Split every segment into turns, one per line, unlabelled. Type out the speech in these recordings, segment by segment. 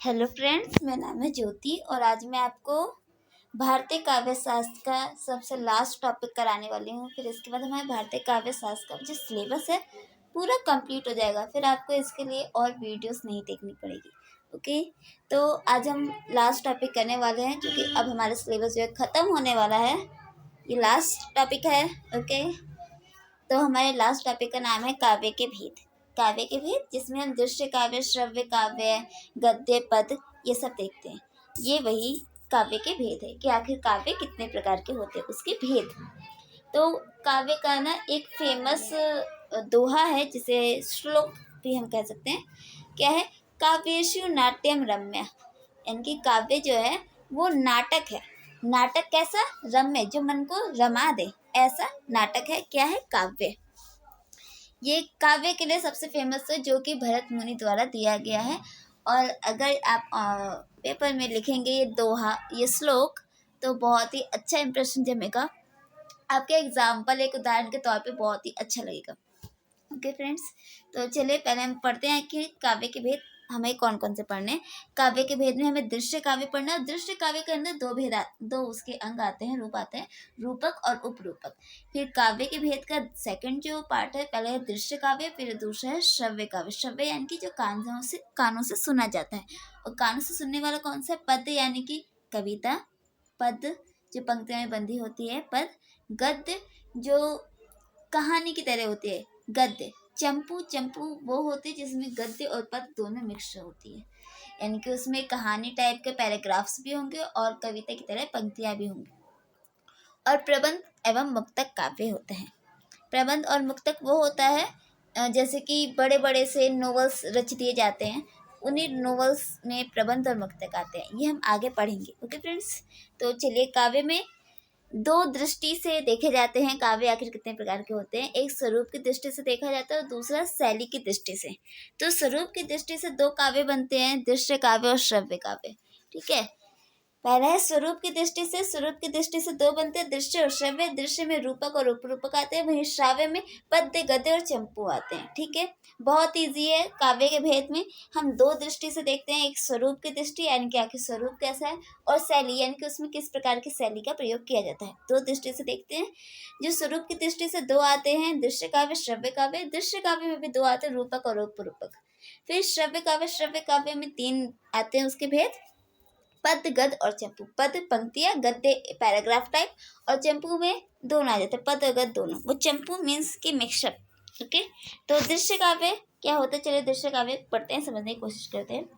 Hello friends, मेरा नाम है ज्योति और आज मैं आपको भारतीय काव्य शास्त्र का सबसे लास्ट टॉपिक कराने वाली हूँ। फिर इसके बाद हमारे भारतीय काव्य शास्त्र का जो सिलेबस है पूरा कंप्लीट हो जाएगा। फिर आपको इसके लिए और वीडियोस नहीं देखनी पड़ेगी। ओके, तो आज हम लास्ट टॉपिक करने वाले हैं क्योंकि अब हमारा सिलेबस जो है ख़त्म होने वाला है। ये लास्ट टॉपिक है। ओके, तो हमारे लास्ट टॉपिक का नाम है काव्य के भेद। काव्य के भेद, जिसमें हम दृश्य काव्य, श्रव्य काव्य, गद्य, पद ये सब देखते हैं। ये वही काव्य के भेद है कि आखिर काव्य कितने प्रकार के होते हैं, उसके भेद। तो काव्य का ना एक फेमस दोहा है जिसे श्लोक भी हम कह सकते हैं। क्या है? काव्येषु नाट्यम रम्य, यानी कि काव्य जो है वो नाटक है। नाटक कैसा? रम्य, जो मन को रमा दे, ऐसा नाटक है। क्या है? काव्य। ये काव्य के लिए सबसे फेमस है जो कि भरत मुनि द्वारा दिया गया है। और अगर आप पेपर में लिखेंगे ये दोहा, ये श्लोक, तो बहुत ही अच्छा इंप्रेशन जमेगा। आपके एग्जाम्पल एक उदाहरण के तौर पे बहुत ही अच्छा लगेगा। ओके फ्रेंड्स, तो चलिए पहले हम पढ़ते हैं कि काव्य के भेद हमें कौन कौन से पढ़ने हैं। काव्य के भेद में हमें दृश्य काव्य पढ़ना है। दृश्य काव्य के अंदर दो उसके अंग आते हैं, रूप आते हैं, रूपक और उपरूपक। फिर काव्य के भेद का सेकंड जो पार्ट है, पहले है दृश्य काव्य, फिर दूसरा है श्रव्य काव्य। श्रव्य यानी कि जो कानों से सुना जाता है। और कानों से सुनने वाला कौन सा है? पद्य यानी कि कविता। पद जो पंक्तियों में बंधी होती है, पद। गद्य जो कहानी की तरह होती है, गद्य। चंपू वो होती है जिसमें गद्य और पद दोनों मिक्स होती है, यानी कि उसमें कहानी टाइप के पैराग्राफ्स भी होंगे और कविता की तरह पंक्तियां भी होंगी। और प्रबंध एवं मुक्तक काव्य होते हैं। प्रबंध और मुक्तक वो होता है जैसे कि बड़े बड़े से नोवेल्स रच दिए जाते हैं, उन्हीं नोवेल्स में प्रबंध और मुक्तक आते हैं। ये हम आगे पढ़ेंगे। ओके फ्रेंड्स, तो चलिए काव्य में दो दृष्टि से देखे जाते हैं काव्य आखिर कितने प्रकार के होते हैं। एक स्वरूप की दृष्टि से देखा जाता है और दूसरा शैली की दृष्टि से। तो स्वरूप की दृष्टि से दो काव्य बनते हैं, दृश्य काव्य और श्रव्य काव्य। ठीक है, पहला है स्वरूप की दृष्टि से। स्वरूप की दृष्टि से दो बनते हैं, दृश्य और श्रव्य। दृश्य में रूपक और उपरूपक आते हैं, वहीं श्राव्य में पद्य, गद्य और चंपू आते हैं। ठीक है, बहुत इजी है। काव्य के भेद में हम दो दृष्टि से देखते हैं, एक स्वरूप की दृष्टि यानी कि आखिर स्वरूप कैसा है, और शैली यानी कि उसमें किस प्रकार की शैली का प्रयोग किया जाता है। दो दृष्टि से देखते हैं। जो स्वरूप की दृष्टि से दो आते हैं, दृश्य काव्य, श्रव्य काव्य। दृश्य काव्य में भी दो आते हैं, रूपक और उपरूपक। फिर श्रव्य काव्य में तीन आते हैं उसके भेद, पद, गद और चंपू। पद पंक्तियां, गद्य पैराग्राफ टाइप, और चंपू में दोनों आ जाते हैं, पद और गद दोनों। वो चंपू मीन्स की मिक्सअप। ओके, तो दृश्य काव्य क्या होता है? चलिए दृश्य काव्य पढ़ते हैं, समझने की कोशिश करते हैं।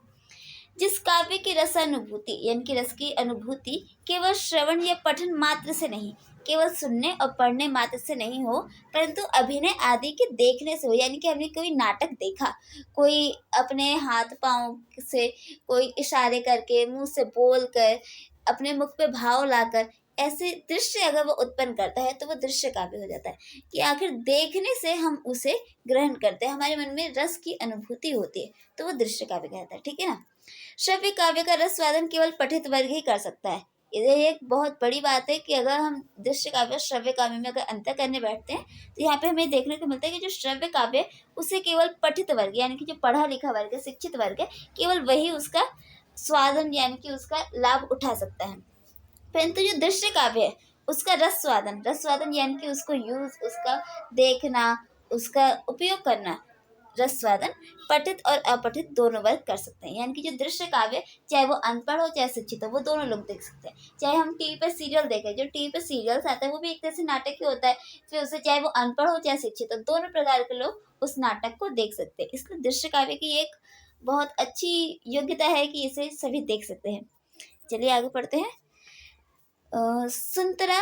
जिस काव्य की रसानुभूति यानी कि रस की अनुभूति केवल श्रवण या पठन मात्र से नहीं, केवल सुनने और पढ़ने मात्र से नहीं हो, परंतु अभिनय आदि के देखने से हो। यानी कि हमने कोई नाटक देखा, कोई अपने हाथ पांव से, कोई इशारे करके, मुंह से बोल कर, अपने मुख पे भाव लाकर ऐसे दृश्य अगर वो उत्पन्न करता है तो वो दृश्य काव्य हो जाता है। कि आखिर देखने से हम उसे ग्रहण करते हैं, हमारे मन में रस की अनुभूति होती है, तो वो दृश्य काव्य कहता है। ठीक है ना। श्रव्य काव्य का रस स्वादन केवल पठित वर्ग ही कर सकता है। ये एक बहुत बड़ी बात है कि अगर हम दृश्य काव्य और श्रव्य काव्य में अगर अंतर करने बैठते हैं तो यहाँ पे हमें देखने को मिलता है कि जो श्रव्य काव्य है उसे केवल पठित वर्ग यानी कि जो पढ़ा लिखा वर्ग है, शिक्षित वर्ग है, केवल वही उसका स्वादन यानी कि उसका लाभ उठा सकता है। परंतु जो दृश्य काव्य है उसका रस स्वादन यानी कि उसको यूज, उसका देखना, उसका उपयोग करना, रस स्वादन पठित और अपठित दोनों वर्ग कर सकते हैं। यानी कि जो दृश्य काव्य, चाहे वो अनपढ़ हो चाहे शिक्षित हो, वो दोनों लोग देख सकते हैं। चाहे हम टीवी पे सीरियल देखें, जो टीवी पे सीरियल्स आता है वो भी एक तरह से नाटक ही होता है। फिर उसे चाहे वो अनपढ़ हो चाहे शिक्षित हो, दोनों प्रकार के लोग उस नाटक को देख सकते हैं। इसलिए दृश्य काव्य की एक बहुत अच्छी योग्यता है कि इसे सभी देख सकते हैं। चलिए आगे पढ़ते हैं। सुंतरा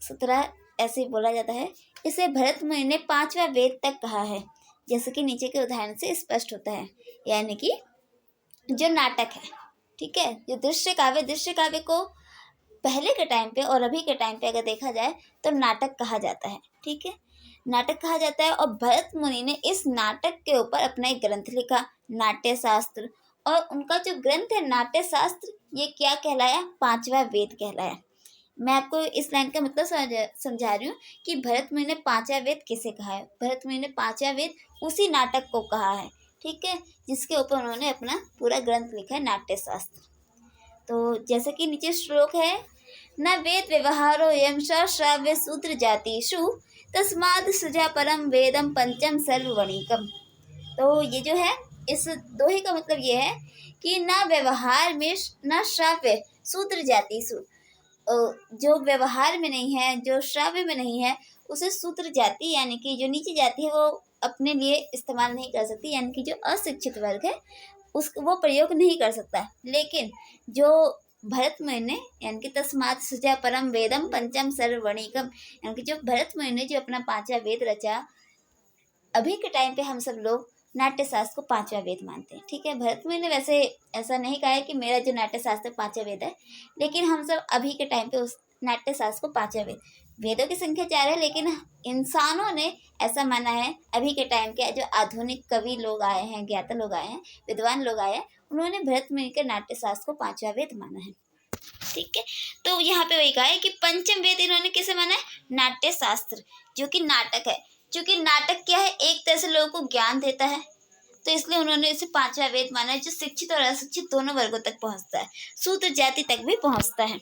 सुतरा ऐसे बोला जाता है। इसे भरत मुनि ने पांचवा वेद तक कहा है, जैसे कि नीचे के उदाहरण से स्पष्ट होता है। यानी कि जो नाटक है, ठीक है, जो दृश्य काव्य को पहले के टाइम पे और अभी के टाइम पे अगर देखा जाए तो नाटक कहा जाता है। ठीक है, नाटक कहा जाता है। और भरत मुनि ने इस नाटक के ऊपर अपना एक ग्रंथ लिखा, नाट्य शास्त्र। और उनका जो ग्रंथ है नाट्य शास्त्र, ये क्या कहलाया? पांचवा वेद कहलाया। मैं आपको इस लाइन का मतलब समझा रही हूँ कि भरत मुनि ने पांचवा वेद किसे कहा है। भरत मुनि ने पांचवा वेद उसी नाटक को कहा है। ठीक है, जिसके ऊपर उन्होंने अपना पूरा ग्रंथ लिखा है नाट्य शास्त्र। तो जैसे कि नीचे श्लोक है, न वेद व्यवहारो यम श्राव्य सूत्र जातिषु तस्माद सृजा परम वेदम पंचम सर्ववणिकम। तो ये जो है, इस दोहे का मतलब ये है कि ना व्यवहार में, ना श्राव्य सूत्र जातिषु, जो व्यवहार में नहीं है, जो श्राव्य में नहीं है, उसे सूत्र जाति यानी कि जो नीची जाति है वो अपने लिए इस्तेमाल नहीं कर सकती, यानी कि जो अशिक्षित वर्ग है वो प्रयोग नहीं कर सकता। लेकिन जो भरत मुनि ने, यानी कि तस्मात् सृजा परम वेदम पंचम सर्ववर्णिकम, यानी कि जो भरत मुनि ने जो अपना 5वां वेद रचा, अभी के टाइम पे हम सब लोग नाट्य शास्त्र को 5वां वेद मानते हैं। ठीक है, भरत मुनि ने वैसे ऐसा नहीं कहा है कि मेरा जो नाट्य शास्त्र 5वां वेद है, लेकिन हम सब अभी के टाइम पे उस नाट्य शास्त्र को 5वां वेद, वेदों की संख्या 4 है, लेकिन इंसानों ने ऐसा माना है, अभी के टाइम के जो आधुनिक कवि लोग आए हैं, ज्ञाता लोग आए हैं, विद्वान लोग आए हैं, उन्होंने भरत मुनि के नाट्य शास्त्र को 5वां वेद माना है। ठीक है, तो यहाँ पे वही कहा है कि पंचम वेद इन्होंने किसे माना है, नाट्य शास्त्र, जो कि नाटक है। क्योंकि नाटक क्या है, एक तरह से लोगों को ज्ञान देता है, तो इसलिए उन्होंने इसे 5वां वेद माना है, जो शिक्षित और अशिक्षित दोनों वर्गों तक पहुंचता है, शूद्र जाति तक भी पहुंचता है।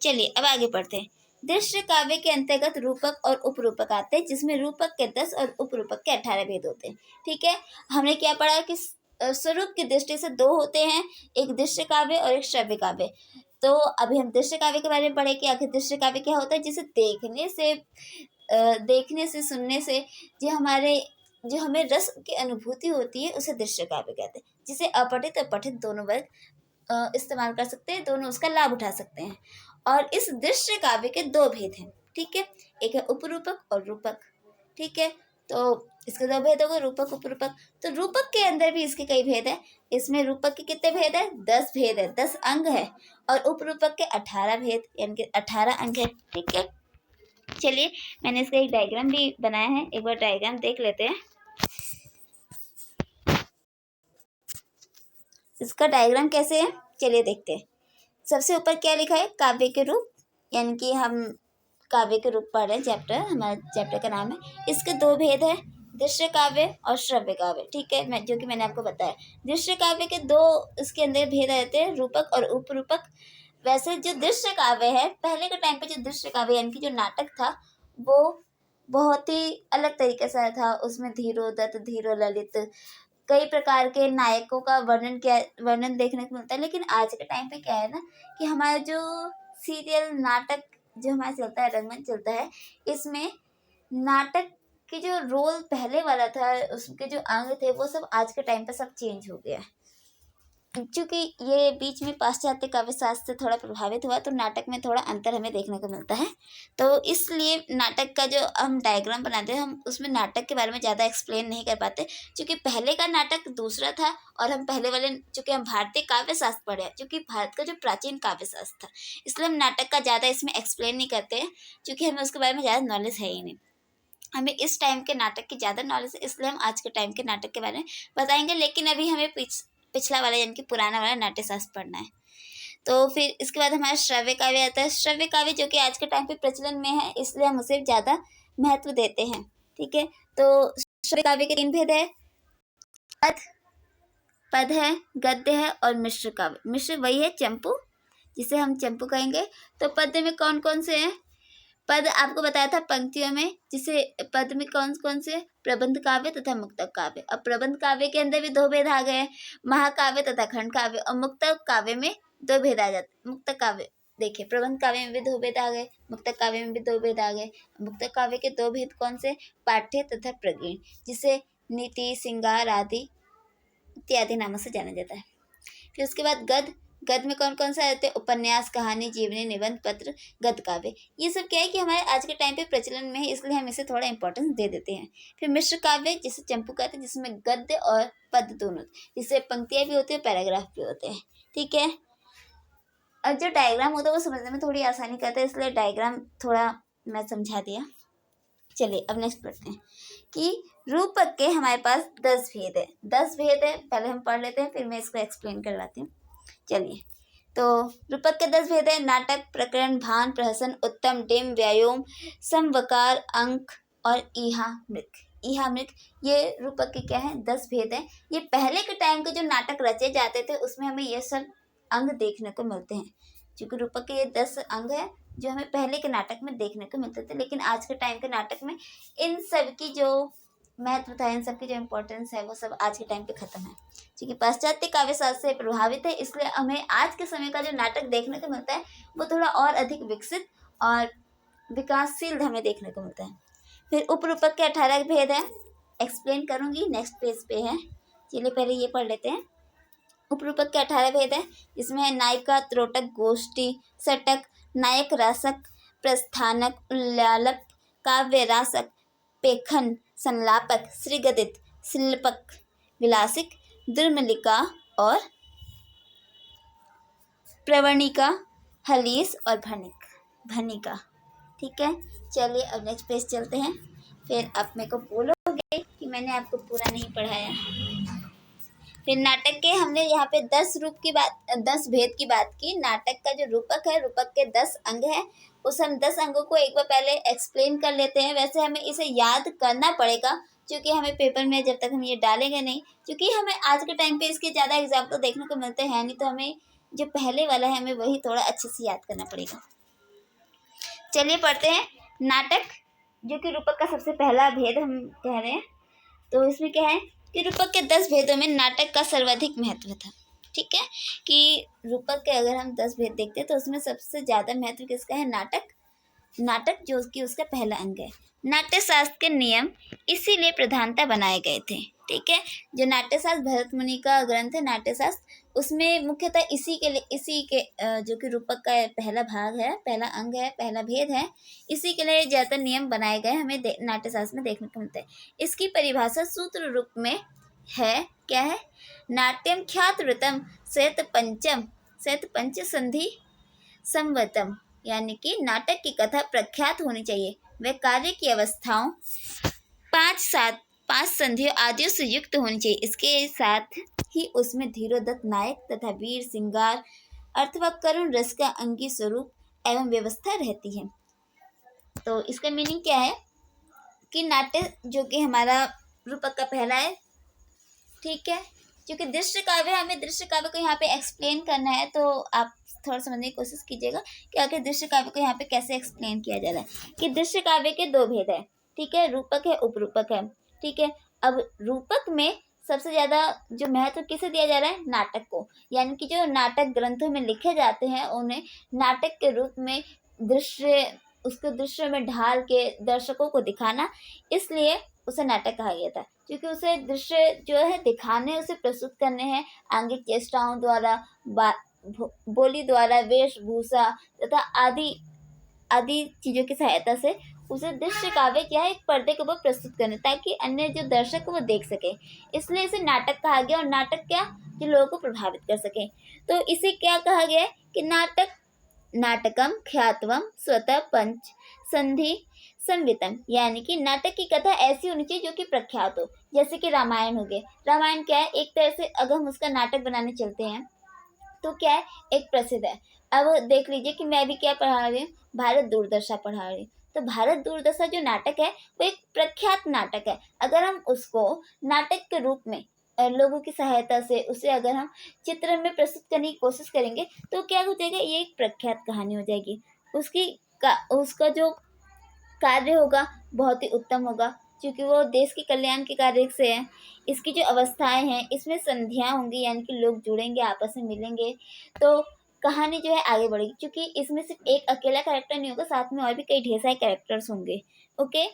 चलिए अब आगे बढ़ते हैं। दृश्य काव्य के अंतर्गत रूपक और उपरूपक आते हैं, जिसमें रूपक के 10 और उपरूपक के 18 भेद होते हैं। ठीक है, हमने क्या पढ़ा कि स्वरूप की दृष्टि से 2 होते हैं, एक दृश्य काव्य और एक श्रव्य काव्य। तो अभी हम दृश्य काव्य के बारे में पढ़े कि आखिर दृश्य काव्य क्या होता है, जिसे देखने से सुनने से जो हमें रस की अनुभूति होती है, उसे दृश्य काव्य कहते हैं, जिसे अपठित और पठित दोनों वर्ग इस्तेमाल कर सकते हैं, दोनों उसका लाभ उठा सकते हैं। और इस दृश्य काव्य के 2 भेद हैं। ठीक है, एक है उपरूपक और रूपक। ठीक है, तो इसके 2 भेद हो गए, रूपक उपरूपक। तो रूपक के अंदर भी इसके कई भेद है। इसमें रूपक के कितने भेद है, 10 भेद है, 10 अंग है, और उपरूपक के 18 भेद यानी कि 18 अंग है। ठीक है, चलिए मैंने इसका एक डायग्राम भी बनाया है, एक बार डायग्राम देख लेते हैं। इसका डायग्राम कैसे है, चलिए देखते हैं। सबसे ऊपर क्या लिखा है, काव्य के रूप, यानी कि हम काव्य के रूप पढ़ रहे हैं, चैप्टर, हमारा चैप्टर का नाम है। इसके 2 भेद है, दृश्य काव्य और श्रव्य काव्य। ठीक है, जो कि मैंने आपको बताया। दृश्य काव्य के 2 इसके अंदर भेद रहते हैं, रूपक और उपरूपक। वैसे जो दृश्य काव्य है, पहले के टाइम पे जो दृश्य काव्य यानी कि जो नाटक था, वो बहुत ही अलग तरीके से था। उसमें धीरोदत्त, धीरो ललित, कई प्रकार के नायकों का वर्णन देखने को मिलता है। लेकिन आज के टाइम पे क्या है ना, कि हमारा जो सीरियल नाटक जो हमारा चलता है, रंगमंच चलता है, इसमें नाटक के जो रोल पहले वाला था, उसके जो अंग थे, वो सब आज के टाइम पे सब चेंज हो गया है। क्योंकि ये बीच में पाश्चात्य काव्य शास्त्र से थोड़ा प्रभावित हुआ, तो नाटक में थोड़ा अंतर हमें देखने को मिलता है। तो इसलिए नाटक का जो हम डायग्राम बनाते हैं, हम उसमें नाटक के बारे में ज़्यादा एक्सप्लेन नहीं कर पाते, क्योंकि पहले का नाटक दूसरा था, और हम पहले वाले, चूँकि हम भारतीय काव्य शास्त्र पढ़े हैं, क्योंकि भारत का जो प्राचीन काव्य शास्त्र था, इसलिए हम नाटक का ज़्यादा इसमें एक्सप्लेन नहीं करते हैं, क्योंकि हमें उसके बारे में ज़्यादा नॉलेज है ही नहीं। हमें इस टाइम के नाटक की ज़्यादा नॉलेज है, इसलिए हम आज के टाइम के नाटक के बारे में बताएंगे। लेकिन अभी हमें पिछला वाला यानी कि पुराना वाला नाट्य शास्त्र पढ़ना है। तो फिर इसके बाद हमारा श्रव्य काव्य आता है। श्रव्य काव्य जो कि आज के टाइम पे प्रचलन में है, इसलिए हम उसे ज़्यादा महत्व देते हैं। ठीक है, तो श्रव्य काव्य के 3 भेद है, पद है, गद्य है और मिश्र काव्य। मिश्र वही है चंपू, जिसे हम चंपू कहेंगे। तो पद्य में कौन कौन से हैं, पद आपको बताया था पंक्तियों में, जिसे पद में कौन कौन से, प्रबंध काव्य तथा मुक्तक काव्य। अब प्रबंध काव्य के अंदर भी 2 भेद आ गए, महाकाव्य तथा खंड काव्य। और मुक्तक काव्य में 2 भेद आ जाते। मुक्तक काव्य देखिए, प्रबंध काव्य में भी 2 भेद आ गए, मुक्तक काव्य में भी 2 भेद आ गए। मुक्तक काव्य के 2 भेद कौन से, पाठ्य तथा प्रगीण, जिसे नीति, श्रृंगार आदि इत्यादि नामों से जाना जाता है। फिर उसके बाद गद्य में कौन कौन सा रहते हैं, उपन्यास, कहानी, जीवनी, निबंध, पत्र, गद्य काव्य। ये सब क्या है कि हमारे आज के टाइम पे प्रचलन में है, इसलिए हम इसे थोड़ा इंपॉर्टेंस दे देते हैं। फिर मिश्र काव्य, जिसे चंपू कहते हैं, जिसमें गद्य और पद दोनों, जिससे पंक्तियाँ भी होती है, पैराग्राफ भी होते हैं। ठीक है, और जो डायग्राम होता है वो समझने में थोड़ी आसानी करता है, इसलिए डायग्राम थोड़ा मैं समझा दिया। चलिए अब नेक्स्ट पढ़ते हैं कि रूपक के हमारे पास 10 भेद है। 10 भेद है, पहले हम पढ़ लेते हैं, फिर मैं इसको एक्सप्लेन करवाती हूँ। चलिए, तो रूपक के 10 भेद है, नाटक, प्रकरण, भान, प्रहसन, उत्तम, डिम, व्यायोम, समवकार, अंक और ईहा, मृग। ये हमने ये रूपक के क्या है 10 भेद हैं। ये पहले के टाइम के जो नाटक रचे जाते थे उसमें हमें ये सब अंग देखने को मिलते हैं, क्योंकि रूपक के ये 10 अंग है जो हमें पहले के नाटक में देखने को मिलते थे। लेकिन आज के टाइम के नाटक में इन सब की जो महत्व था, इन सब की जो इम्पोर्टेंस है, वो सब आज के टाइम पे खत्म है, क्योंकि पाश्चात्य काव्य शास्त्र से प्रभावित है। इसलिए हमें आज के समय का जो नाटक देखने को मिलता है वो थोड़ा और अधिक विकसित और विकासशील हमें देखने को मिलता है। फिर उपरूपक के 18 भेद हैं, एक्सप्लेन करूंगी, नेक्स्ट पेज पे है। चलिए पहले ये पढ़ लेते हैं। उपरूपक के 18 भेद हैं, जिसमें है नायिका, त्रोटक, गोष्ठी, सटक, नायक रासक, प्रस्थानक, उल्लालक, काव्य रासक, पेखन, संलापक, श्रीगदित, शिल्पक, विलासिक, दुर्मलिका और प्रवणिका, हलीस और भनिका। ठीक है, चलिए अब नेक्स्ट पेज चलते हैं। फिर आप मेरे को बोलोगे कि मैंने आपको पूरा नहीं पढ़ाया। फिर नाटक के हमने यहाँ पे 10 भेद की बात की। नाटक का जो रूपक है, रूपक के 10 अंग हैं, उस हम 10 अंगों को एक बार पहले एक्सप्लेन कर लेते हैं। वैसे हमें इसे याद करना पड़ेगा, क्योंकि हमें पेपर में जब तक हम ये डालेंगे नहीं, क्योंकि हमें आज के टाइम पे इसके ज़्यादा एग्जाम्पल देखने को मिलते हैं नहीं, तो हमें जो पहले वाला है हमें वही थोड़ा अच्छे से याद करना पड़ेगा। चलिए पढ़ते हैं नाटक, जो कि रूपक का सबसे पहला भेद हम कह रहे हैं। तो इसमें क्या है कि रूपक के 10 भेदों में नाटक का सर्वाधिक महत्व था। ठीक है, कि रूपक के अगर हम 10 भेद देखते हैं तो उसमें सबसे ज़्यादा महत्व किसका है? नाटक जो कि उसका पहला अंग है। नाट्य शास्त्र के नियम इसीलिए प्रधानता बनाए गए थे। ठीक है, जो नाट्य शास्त्र भरत मुनि का ग्रंथ है नाट्य शास्त्र, उसमें मुख्यतः इसी के जो कि रूपक का पहला भाग है, पहला अंग है, पहला भेद है, इसी के लिए ज़्यादातर नियम बनाए गए हमें नाट्य शास्त्र में देखने को मिलते हैं। इसकी परिभाषा सूत्र रूप में है, क्या है? नाट्यम ख्यातवृतम सैत पंच संधि संवतम, यानी कि नाटक की कथा प्रख्यात होनी चाहिए, वह कार्य की अवस्थाओं 5 संधियों आदियों से युक्त होनी चाहिए। इसके साथ ही उसमें धीरोदत्त नायक तथा वीर सिंगार अथवा करुण रस का अंगी स्वरूप एवं व्यवस्था रहती है। तो इसका मीनिंग क्या है कि नाट्य जो कि हमारा रूपक का पहला है, ठीक है, क्योंकि दृश्य काव्य, हमें दृश्य काव्य को यहाँ पे एक्सप्लेन करना है, तो आप थोड़ा समझने की कोशिश कीजिएगा कि आखिर दृश्य काव्य को यहाँ पे कैसे एक्सप्लेन किया जा रहा है। कि दृश्य काव्य के 2 भेद है, ठीक है, रूपक है, उपरूपक है। ठीक है, अब रूपक में सबसे ज़्यादा जो महत्व किसे दिया जा रहा है? नाटक को, यानी कि जो नाटक ग्रंथों में लिखे जाते हैं उन्हें नाटक के रूप में उसको दृश्य में ढाल के दर्शकों को दिखाना, इसलिए उसे नाटक कहा गया था, क्योंकि उसे दृश्य जो है दिखाने, उसे प्रस्तुत करने हैं आंगिक चेष्टाओं द्वारा, बोली द्वारा, वेशभूषा तथा आदि चीज़ों की सहायता से उसे दृश्य काव्य क्या है, एक पर्दे के ऊपर प्रस्तुत करने, ताकि अन्य जो दर्शक वो देख सके, इसलिए इसे नाटक कहा गया। और नाटक क्या, जो लोगों को प्रभावित कर सके, तो इसे क्या कहा गया है कि नाटकम ख्यातवम स्वतः पंच संधि संवितम, यानी कि नाटक की कथा ऐसी होनी चाहिए जो कि प्रख्यात हो, जैसे कि रामायण हो गए। रामायण क्या है, एक तरह से अगर हम उसका नाटक बनाने चलते हैं तो क्या है, एक प्रसिद्ध है। अब देख लीजिए कि मैं भी क्या पढ़ा रही हूँ, भारत दूरदर्शा पढ़ा रही हूँ, तो भारत दूरदर्शा जो नाटक है वो एक प्रख्यात नाटक है। अगर हम उसको नाटक के रूप में लोगों की सहायता से उसे अगर हम चित्र में प्रस्तुत करने की कोशिश करेंगे तो क्या हो जाएगा, ये एक प्रख्यात कहानी हो जाएगी। उसका जो कार्य होगा बहुत ही उत्तम होगा, क्योंकि वो देश के कल्याण के कार्य से है। इसकी जो अवस्थाएं हैं, इसमें संधियाँ होंगी, यानी कि लोग जुड़ेंगे, आपस में मिलेंगे, तो कहानी जो है आगे बढ़ेगी, क्योंकि इसमें सिर्फ एक अकेला कैरेक्टर नहीं होगा, साथ में और भी कई ढेर सारे कैरेक्टर्स होंगे। ओके,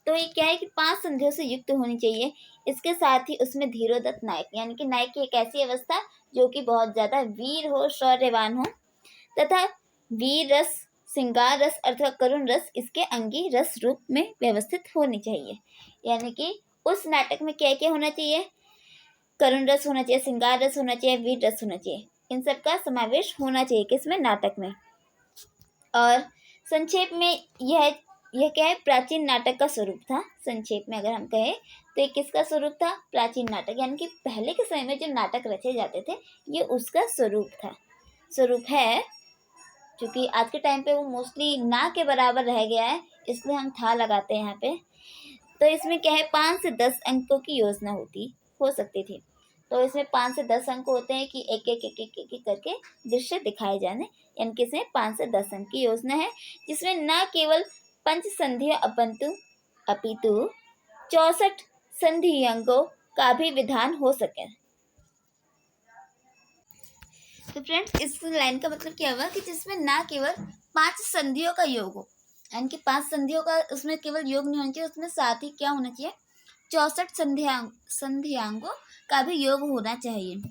तो ये क्या है कि 5 संधियों से युक्त होनी चाहिए। इसके साथ ही उसमें धीरोदत्त नायक, यानी कि नायक की एक ऐसी अवस्था जो कि बहुत ज़्यादा वीर हो, शौर्यवान हो, तथा वीर रस, श्रृंगार रस अथवा करुण रस इसके अंगी रस रूप में व्यवस्थित होनी चाहिए। यानी कि उस नाटक में क्या क्या होना चाहिए, करुण रस होना चाहिए, श्रृंगार रस होना चाहिए, वीर रस होना चाहिए, इन सब का समावेश होना चाहिए किसमें, नाटक में। और संक्षेप में यह क्या है, प्राचीन नाटक का स्वरूप था। संक्षेप में अगर हम कहें तो ये किसका स्वरूप था, प्राचीन नाटक, यानी कि पहले के समय में जो नाटक रचे जाते थे ये उसका स्वरूप है। क्योंकि आज के टाइम पे वो मोस्टली ना के बराबर रह गया है, इसलिए हम था लगाते हैं यहाँ पे। तो इसमें क्या है, 5 से 10 अंकों की योजना हो सकती थी। तो इसमें 5 से 10 अंक होते हैं कि एक एक एक एक एक करके दृश्य दिखाए जाने, यानी कि इसमें 5 से 10 अंक की योजना है, जिसमें न केवल पंच संधियां अपितु 64 संधि अंगों का भी विधान हो सके। तो फ्रेंड्स, इस लाइन का मतलब क्या हुआ कि जिसमें ना केवल 5 संधियों का योग हो, यानी कि 5 संधियों का उसमें केवल योग नहीं होना चाहिए, उसमें साथ ही क्या होना चाहिए, 64 संध्यांगों का भी योग होना चाहिए।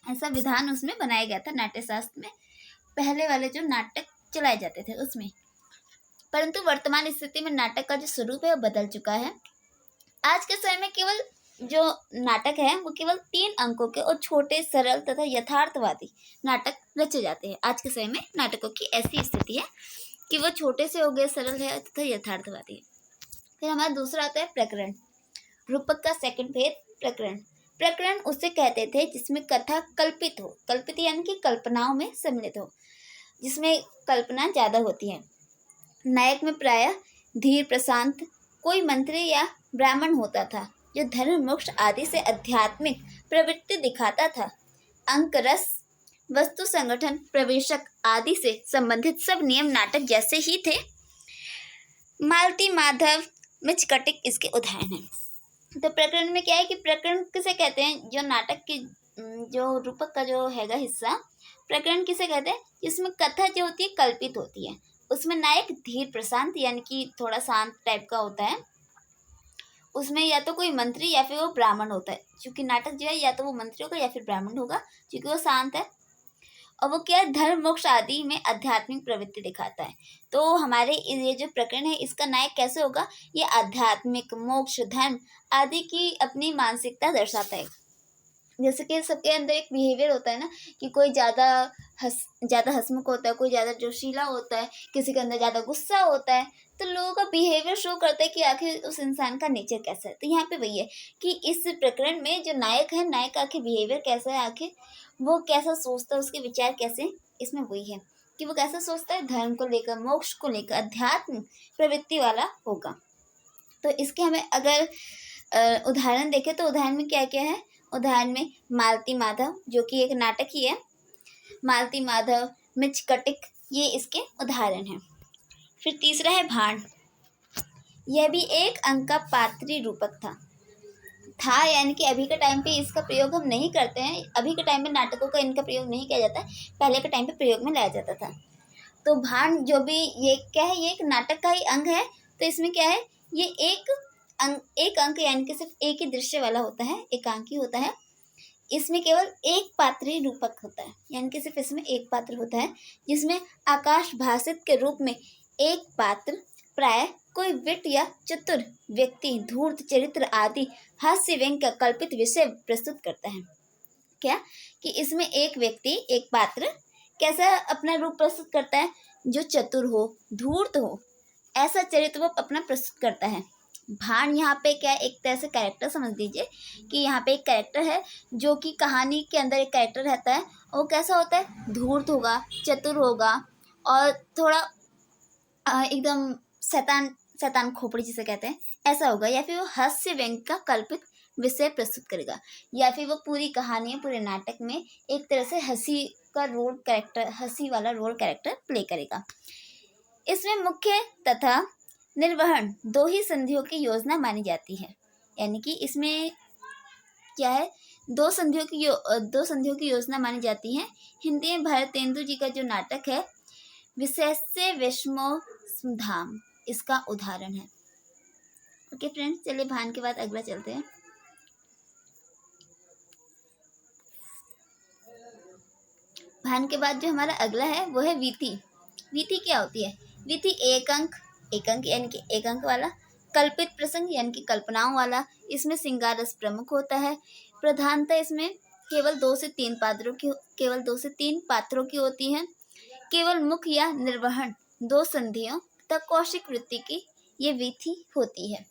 ऐसा विधान उसमें बनाया गया था नाट्य शास्त्र में, पहले वाले जो नाटक चलाए जाते थे उसमें। परंतु वर्तमान स्थिति में नाटक का जो स्वरूप है वो बदल चुका है। आज के समय में केवल जो नाटक है वो केवल 3 अंकों के और छोटे, सरल तथा यथार्थवादी नाटक रचे जाते हैं। आज के समय में नाटकों की ऐसी स्थिति है कि वो छोटे से हो गए, सरल है तथा यथार्थवादी है। फिर हमारा दूसरा आता है प्रकरण। रूपक का सेकंड भेद प्रकरण। प्रकरण उसे कहते थे जिसमें कथा कल्पित हो, कल्पित यानी कि कल्पनाओं में सम्मिलित हो, जिसमें कल्पना ज्यादा होती है। नायक में प्रायः धीर प्रशांत कोई मंत्री या ब्राह्मण होता था जो धर्म, मोक्ष आदि से आध्यात्मिक प्रवृत्ति दिखाता था। अंक, रस, वस्तु, संगठन, प्रवेशक आदि से संबंधित सब नियम नाटक जैसे ही थे। मालती, माधव, मिचकटिक इसके उदाहरण हैं। तो प्रकरण में क्या है कि प्रकरण किसे कहते हैं, जो नाटक के जो रूपक का जो हैगा हिस्सा, प्रकरण किसे कहते हैं, जिसमें कथा जो होती है कल्पित होती है। उसमें नायक धीर प्रशांत यानी कि थोड़ा शांत टाइप का होता है। उसमें या तो कोई मंत्री या फिर वो ब्राह्मण होता है, क्योंकि नाटक जो है या तो वो मंत्री होगा या फिर ब्राह्मण होगा, क्योंकि वो शांत है। और वो क्या है, धर्म, मोक्ष आदि में आध्यात्मिक प्रवृत्ति दिखाता है। तो हमारे ये जो प्रकरण है इसका नायक कैसे होगा, ये आध्यात्मिक, मोक्ष, धर्म आदि की अपनी मानसिकता दर्शाता है। जैसे कि सबके अंदर एक बिहेवियर होता है ना, कि कोई ज़्यादा हंसमुख होता है, कोई ज़्यादा जोशीला होता है, किसी के अंदर ज़्यादा गुस्सा होता है। तो लोगों का बिहेवियर शो करता है कि आखिर उस इंसान का नेचर कैसा है। तो यहाँ पे वही है कि इस प्रकरण में जो नायक है, नायक का आखिर बिहेवियर कैसा है, आखिर वो कैसा सोचता है, उसके विचार कैसे, इसमें वही है कि वो कैसा सोचता है, धर्म को लेकर, मोक्ष को लेकर, अध्यात्म प्रवृत्ति वाला होगा। तो इसके हमें अगर उदाहरण देखें तो उदाहरण में क्या क्या है, उदाहरण में मालती माधव जो कि एक नाटक ही है, मालती माधव, मिचकटिक, ये इसके उदाहरण हैं। फिर तीसरा है भांड। यह भी एक अंक का पात्री रूपक था, यानी कि अभी के टाइम पे इसका प्रयोग हम नहीं करते हैं। अभी के टाइम में नाटकों का इनका प्रयोग नहीं किया जाता है, पहले के टाइम पे प्रयोग में लाया जाता था। तो भांड जो भी ये क्या है, ये एक नाटक का ही अंग है। तो इसमें क्या है, ये एक अंक यानी कि सिर्फ एक ही दृश्य वाला होता है, एकांकी होता है। इसमें केवल एक पात्री रूपक होता है, यानी कि सिर्फ इसमें एक पात्र होता है, जिसमें आकाश भाषित के रूप में एक पात्र प्राय कोई विट या चतुर व्यक्ति धूर्त चरित्र आदि हास्य व्यंग्य का कल्पित विषय प्रस्तुत करता है। क्या कि इसमें एक व्यक्ति, एक पात्र कैसा अपना रूप प्रस्तुत करता है, जो चतुर हो, धूर्त हो, ऐसा चरित्र वो अपना प्रस्तुत करता है। भाण यहाँ पे क्या, एक तरह से कैरेक्टर समझ लीजिए कि यहाँ पे एक कैरेक्टर है जो कि कहानी के अंदर एक कैरेक्टर रहता है। और वो कैसा होता है, धूर्त होगा, चतुर होगा और थोड़ा एकदम शैतान खोपड़ी जिसे कहते हैं ऐसा होगा। या फिर वो हास्य व्यंग्य का कल्पित विषय प्रस्तुत करेगा, या फिर वो पूरी कहानी, पूरे नाटक में एक तरह से हंसी वाला रोल कैरेक्टर प्ले करेगा। इसमें मुख्य तथा निर्वहन 2 ही संधियों की योजना मानी जाती है, यानी कि इसमें क्या है, 2 संधियों की योजना मानी जाती है। हिंदी में भारतेंदु जी का जो नाटक है विशेष्य विषमो धाम, इसका उदाहरण है। ओके फ्रेंड्स, चलिए भान के बाद अगला चलते हैं। भान के बाद जो हमारा अगला है वो है वीथी। वीथी क्या होती है, वीथी एक अंक यानी कि एक अंक वाला कल्पित प्रसंग यानी कि कल्पनाओं वाला। इसमें श्रृंगार रस प्रमुख होता है। प्रधानता इसमें केवल 2 से 3 पात्रों की होती है। केवल मुख्य या निर्वहन 2 संधियों तक कौशिक वृत्ति की ये वीथी होती है।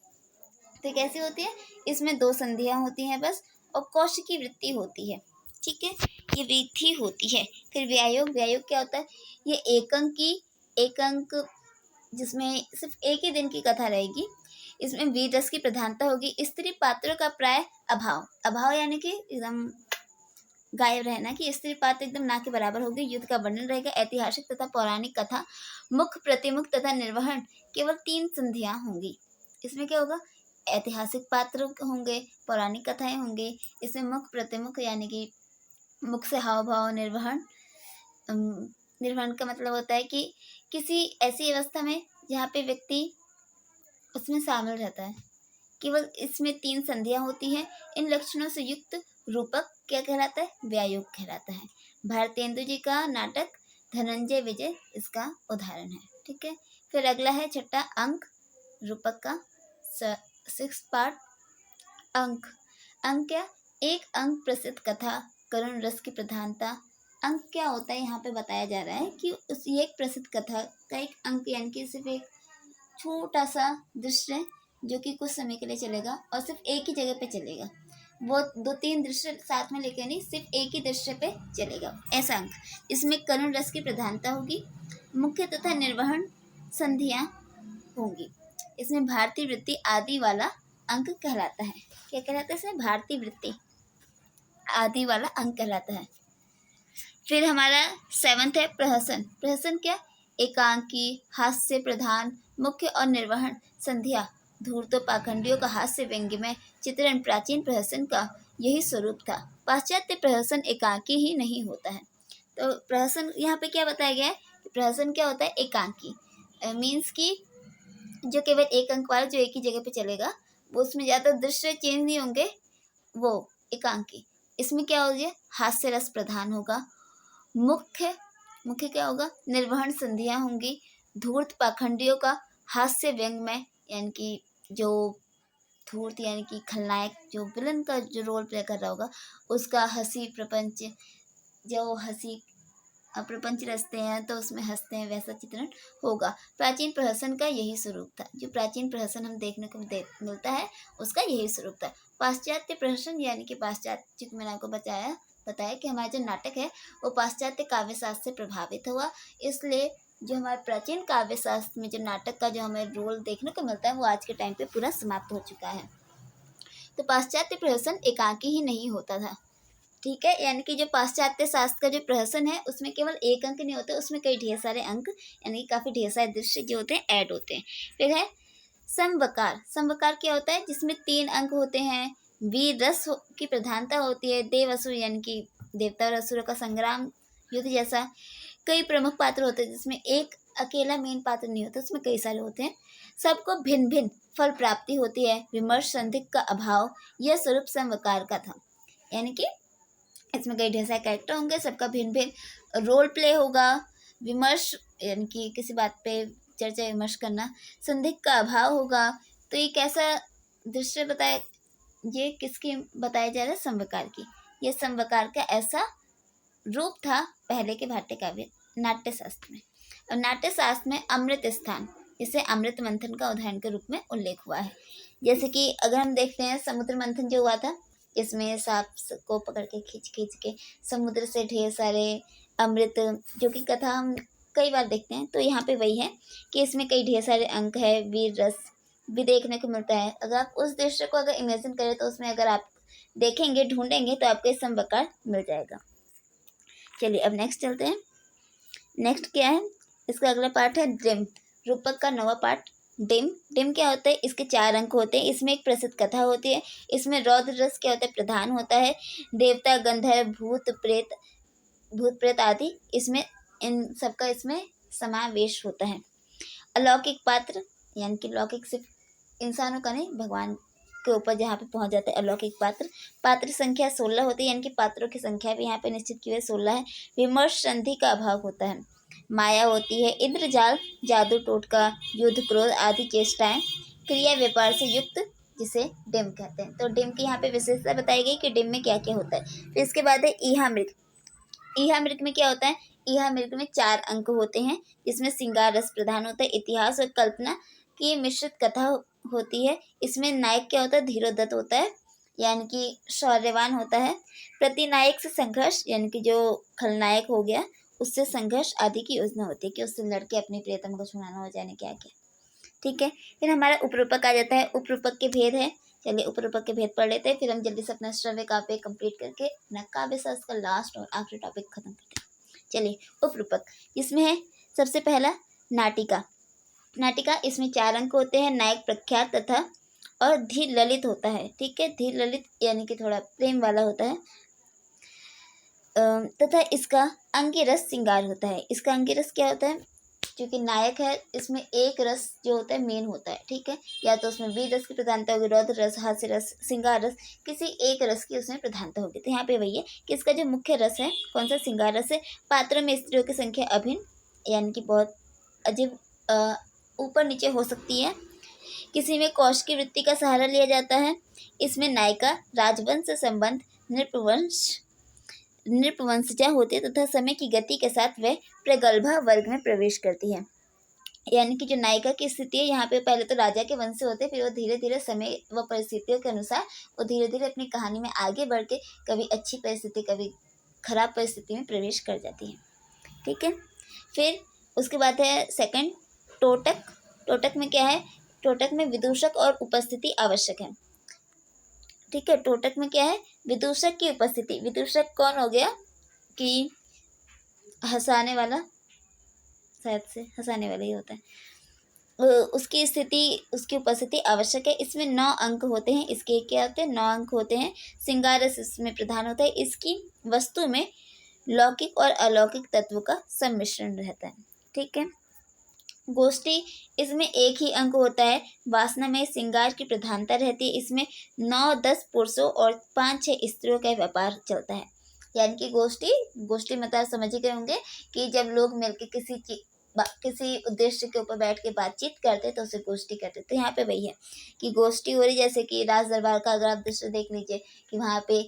तो कैसी होती है, इसमें 2 संधियां होती हैं बस और कौशिकी वृत्ति होती है, ठीक है, ये वीथी होती है। फिर व्यायोग क्या होता है, ये एक अंक जिसमें सिर्फ एक ही दिन की कथा रहेगी। इसमें वीर रस की प्रधानता होगी। स्त्री पात्रों का प्राय अभाव, अभाव यानी कि एकदम गायब रहना, कि स्त्री पात्र एकदम ना के बराबर होगी। युद्ध का वर्णन रहेगा। ऐतिहासिक तथा पौराणिक कथा, मुख्य प्रतिमुख तथा निर्वहन, केवल 3 संधियां होंगी। इसमें क्या होगा, ऐतिहासिक पात्र होंगे, पौराणिक कथाएं होंगी, इसमें मुख्य प्रतिमुख यानी कि मुख से हाव भाव, निर्वहन। निर्वहन का मतलब होता है कि किसी ऐसी अवस्था में जहाँ पे व्यक्ति उसमें शामिल रहता है। केवल इसमें 3 संधियां होती हैं। इन लक्षणों से युक्त रूपक क्या कहलाता है, व्यायोग कहलाता है। भारतेंदु जी का नाटक धनंजय विजय इसका उदाहरण है। ठीक है, फिर अगला है छठा अंक रूपक का 6 पार्ट। अंक, अंक क्या, एक अंक प्रसिद्ध कथा, करुण रस की प्रधानता। अंक क्या होता है, यहाँ पे बताया जा रहा है कि उस एक प्रसिद्ध कथा का एक अंक यानी कि सिर्फ एक छोटा सा दृश्य जो कि कुछ समय के लिए चलेगा और सिर्फ एक ही जगह पे चलेगा। वो 2-3 दृश्य साथ में लेकर नहीं, सिर्फ एक ही दृश्य पे चलेगा, ऐसा अंक। इसमें करुण रस की प्रधानता होगी। मुख्य तथा निर्वहन संधियां होंगी। इसमें भारतीय वृत्ति आदि वाला अंक कहलाता है। क्या कहलाता है इसमें, भारतीय वृत्ति आदि वाला अंक कहलाता है। फिर हमारा 7th है प्रहसन। प्रहसन क्या, एकांकी, हास्य प्रधान, मुख्य और निर्वहन संध्या, धूर्त पाखंडियों का हास्य व्यंग्यमय चित्रण। प्राचीन प्रहसन का यही स्वरूप था। पाश्चात्य प्रहसन एकांकी ही नहीं होता है। तो प्रहसन यहाँ पे क्या बताया गया है, प्रहसन क्या होता है, एकांकी मीन्स की जो केवल एक अंक वाला, जो एक ही जगह पे चलेगा, वो उसमें ज़्यादा दृश्य चेंज नहीं होंगे, वो एकांकी। इसमें क्या हो गया, हास्य रस प्रधान होगा। मुख्य, मुख्य क्या होगा, निर्वहन संधियां होंगी। धूर्त पाखंडियों का हास्य व्यंग में, यानी कि जो धूर्त यानी कि खलनायक, जो विलन का जो रोल प्ले कर रहा होगा, उसका हंसी प्रपंच, जो हंसी प्रपंच रचते हैं तो उसमें हंसते हैं, वैसा चित्रण होगा। प्राचीन प्रहसन का यही स्वरूप था। जो प्राचीन प्रहसन हम देखने को मिलता है उसका यही स्वरूप था। पाश्चात्य प्रहसन यानी कि पाश्चात्य, मैंने आपको बताया कि हमारा जो नाटक है वो पाश्चात्य काव्य शास्त्र से प्रभावित हुआ। इसलिए जो हमारे प्राचीन काव्य शास्त्र में जो नाटक का जो हमें रोल देखने को मिलता है वो आज के टाइम पे पूरा समाप्त हो चुका है। तो पाश्चात्य प्रहसन एकांकी ही नहीं होता था। ठीक है, यानी कि जो पाश्चात्य शास्त्र का जो प्रहसन है उसमें केवल एक अंक नहीं होता, उसमें कई ढेर सारे अंक यानी कि काफ़ी ढेर सारे दृश्य जो होते हैं ऐड होते हैं। फिर है समवकार। समवकार क्या होता है, जिसमें 3 अंक होते हैं। वीर रस की प्रधानता होती है। देव असुर यानी कि देवता और असुरों का संग्राम, युद्ध जैसा। कई प्रमुख पात्र होते हैं जिसमें एक अकेला मेन पात्र नहीं होता, उसमें कई सारे होते हैं। सबको भिन्न भिन्न फल प्राप्ति होती है। विमर्श संदिग्ध का अभाव, यह स्वरूप समवकार का था। यानी कि इसमें कई ढेर सारे कैरेक्टर होंगे, सबका भिन्न भिन्न रोल प्ले होगा। विमर्श यानी कि किसी बात पे चर्चा विमर्श करना। संदिग्ध का अभाव होगा। तो ये कैसा दृश्य बताया, ये किसकी बताया जा रहा है, समवकार की। ये समवकार का ऐसा रूप था पहले के भारतीय काव्य नाट्य शास्त्र में। और नाट्य शास्त्र में अमृत स्थान, इसे अमृत मंथन का उदाहरण के रूप में उल्लेख हुआ है। जैसे कि अगर हम देखते हैं समुद्र मंथन जो हुआ था, इसमें सांप को पकड़ के खींच के समुद्र से ढेर सारे अमृत, जो कि कथा हम कई बार देखते हैं, तो यहाँ पे वही है कि इसमें कई ढेर सारे अंक है। वीर रस भी देखने को मिलता है। अगर आप उस दृश्य को अगर इमेजिन करें तो उसमें अगर आप देखेंगे, ढूंढेंगे, तो आपको इस समवकार मिल जाएगा। चलिए अब नेक्स्ट चलते हैं। नेक्स्ट क्या है, इसका अगला पार्ट है डिम। रूपक का 9वां पार्ट डिम। डिम क्या होता है, इसके 4 अंक होते हैं। इसमें एक प्रसिद्ध कथा होती है। इसमें रौद्र रस क्या होता है, प्रधान होता है। देवता, गंधर्व, भूत प्रेत आदि इसमें, इन सबका इसमें समावेश होता है। अलौकिक पात्र, यानी कि लौकिक सिर्फ इंसानों का नहीं, भगवान के ऊपर जहाँ पे पहुँच जाते हैं अलौकिक पात्र। पात्र संख्या 16 होती है, यानी कि पात्रों की संख्या भी यहाँ पे निश्चित की हुई 16 है। विमर्श संधि का अभाव होता है। माया होती है। इंद्रजाल, जादू टोटका, युद्ध क्रोध आदि चेष्टाएं, क्रिया व्यापार से युक्त, जिसे डिम कहते हैं। तो डिम की यहाँ पे विशेषता बताई गई कि डिम में क्या क्या होता है। फिर इसके बाद है ईहा मृग। ईहा मृग में क्या होता है, ईहा मृग में 4 अंक होते हैं, जिसमें श्रृंगार रस प्रधान होता है। इतिहास और कल्पना की मिश्रित कथा होती है। इसमें नायक क्या होता है, धीरोदत्त होता है, यानी कि शौर्यवान होता है। प्रतिनायक से संघर्ष, यानी कि जो खलनायक हो गया उससे संघर्ष आदि की योजना होती है कि उससे लड़के अपनी प्रियतम को छुड़ाना हो, जाने क्या क्या। ठीक है। फिर हमारा उपरूपक आ जाता है। उपरूपक के भेद है, चलिए उपरूपक के भेद पढ़ लेते हैं, फिर हम जल्दी से अपना श्रव्य काव्य कंप्लीट करके अपना काव्य शास्त्र का लास्ट और आखिरी टॉपिक खत्म करते हैं। चलिए उपरूपक, इसमें है सबसे पहला नाटिका। नाटिका, इसमें 4 अंक होते हैं। नायक प्रख्यात तथा और धीर ललित होता है, ठीक है। धीर ललित यानी कि थोड़ा प्रेम वाला होता है। तथा इसका अंगिरस श्रृंगार होता है। इसका अंगिरस क्या होता है, क्योंकि नायक है इसमें एक रस जो होता है मेन होता है, ठीक है। या तो उसमें वीर रस की प्रधानता होगी, रौद्र रस, हास्य रस, श्रृंगार रस, किसी एक रस की उसमें प्रधानता होगी। तो यहाँ पे वही है कि इसका जो मुख्य रस है कौन सा, श्रृंगार रस है। पात्रों में स्त्रियों की संख्या अभिन्न यानी कि बहुत अजीब ऊपर नीचे हो सकती है। किसी में कौश की वृत्ति का सहारा लिया जाता है। इसमें नायिका राजवंश से संबंध नृपवंशजा होती है तथा समय की गति के साथ वह प्रगल्भा वर्ग में प्रवेश करती है। यानी कि जो नायिका की स्थिति है यहाँ पे पहले तो राजा के वंश से होते हैं, फिर वो धीरे धीरे समय व परिस्थितियों के अनुसार वो धीरे धीरे अपनी कहानी में आगे बढ़ के कभी अच्छी परिस्थिति कभी खराब परिस्थिति में प्रवेश कर जाती है, ठीक है। फिर उसके बाद है सेकंड टोटक। टोटक में क्या है, टोटक में विदूषक और उपस्थिति आवश्यक है, ठीक है। टोटक में क्या है, विदूषक की उपस्थिति। विदूषक कौन हो गया कि हंसाने वाला, शायद से हंसाने वाला ही होता है। उसकी स्थिति उसकी उपस्थिति आवश्यक है। इसमें 9 अंक होते हैं। इसके क्या होते हैं, 9 अंक होते हैं। श्रृंगार रस इसमें प्रधान होता है। इसकी वस्तु में लौकिक और अलौकिक तत्वों का सम्मिश्रण रहता है, ठीक है। गोष्ठी, इसमें 1 ही अंक होता है। वासना में श्रृंगार की प्रधानता रहती है। इसमें 9-10 पुरुषों और 5-6 स्त्रियों का व्यापार चलता है। यानी कि गोष्ठी मतलब समझ ही गए होंगे कि जब लोग मिलकर किसी उद्देश्य के ऊपर बैठ के बातचीत करते तो उसे गोष्ठी कहते। तो यहाँ पे वही है कि गोष्ठी हो रही, जैसे कि राज दरबार का अगर आप दृश्य देख लीजिए कि वहाँ पे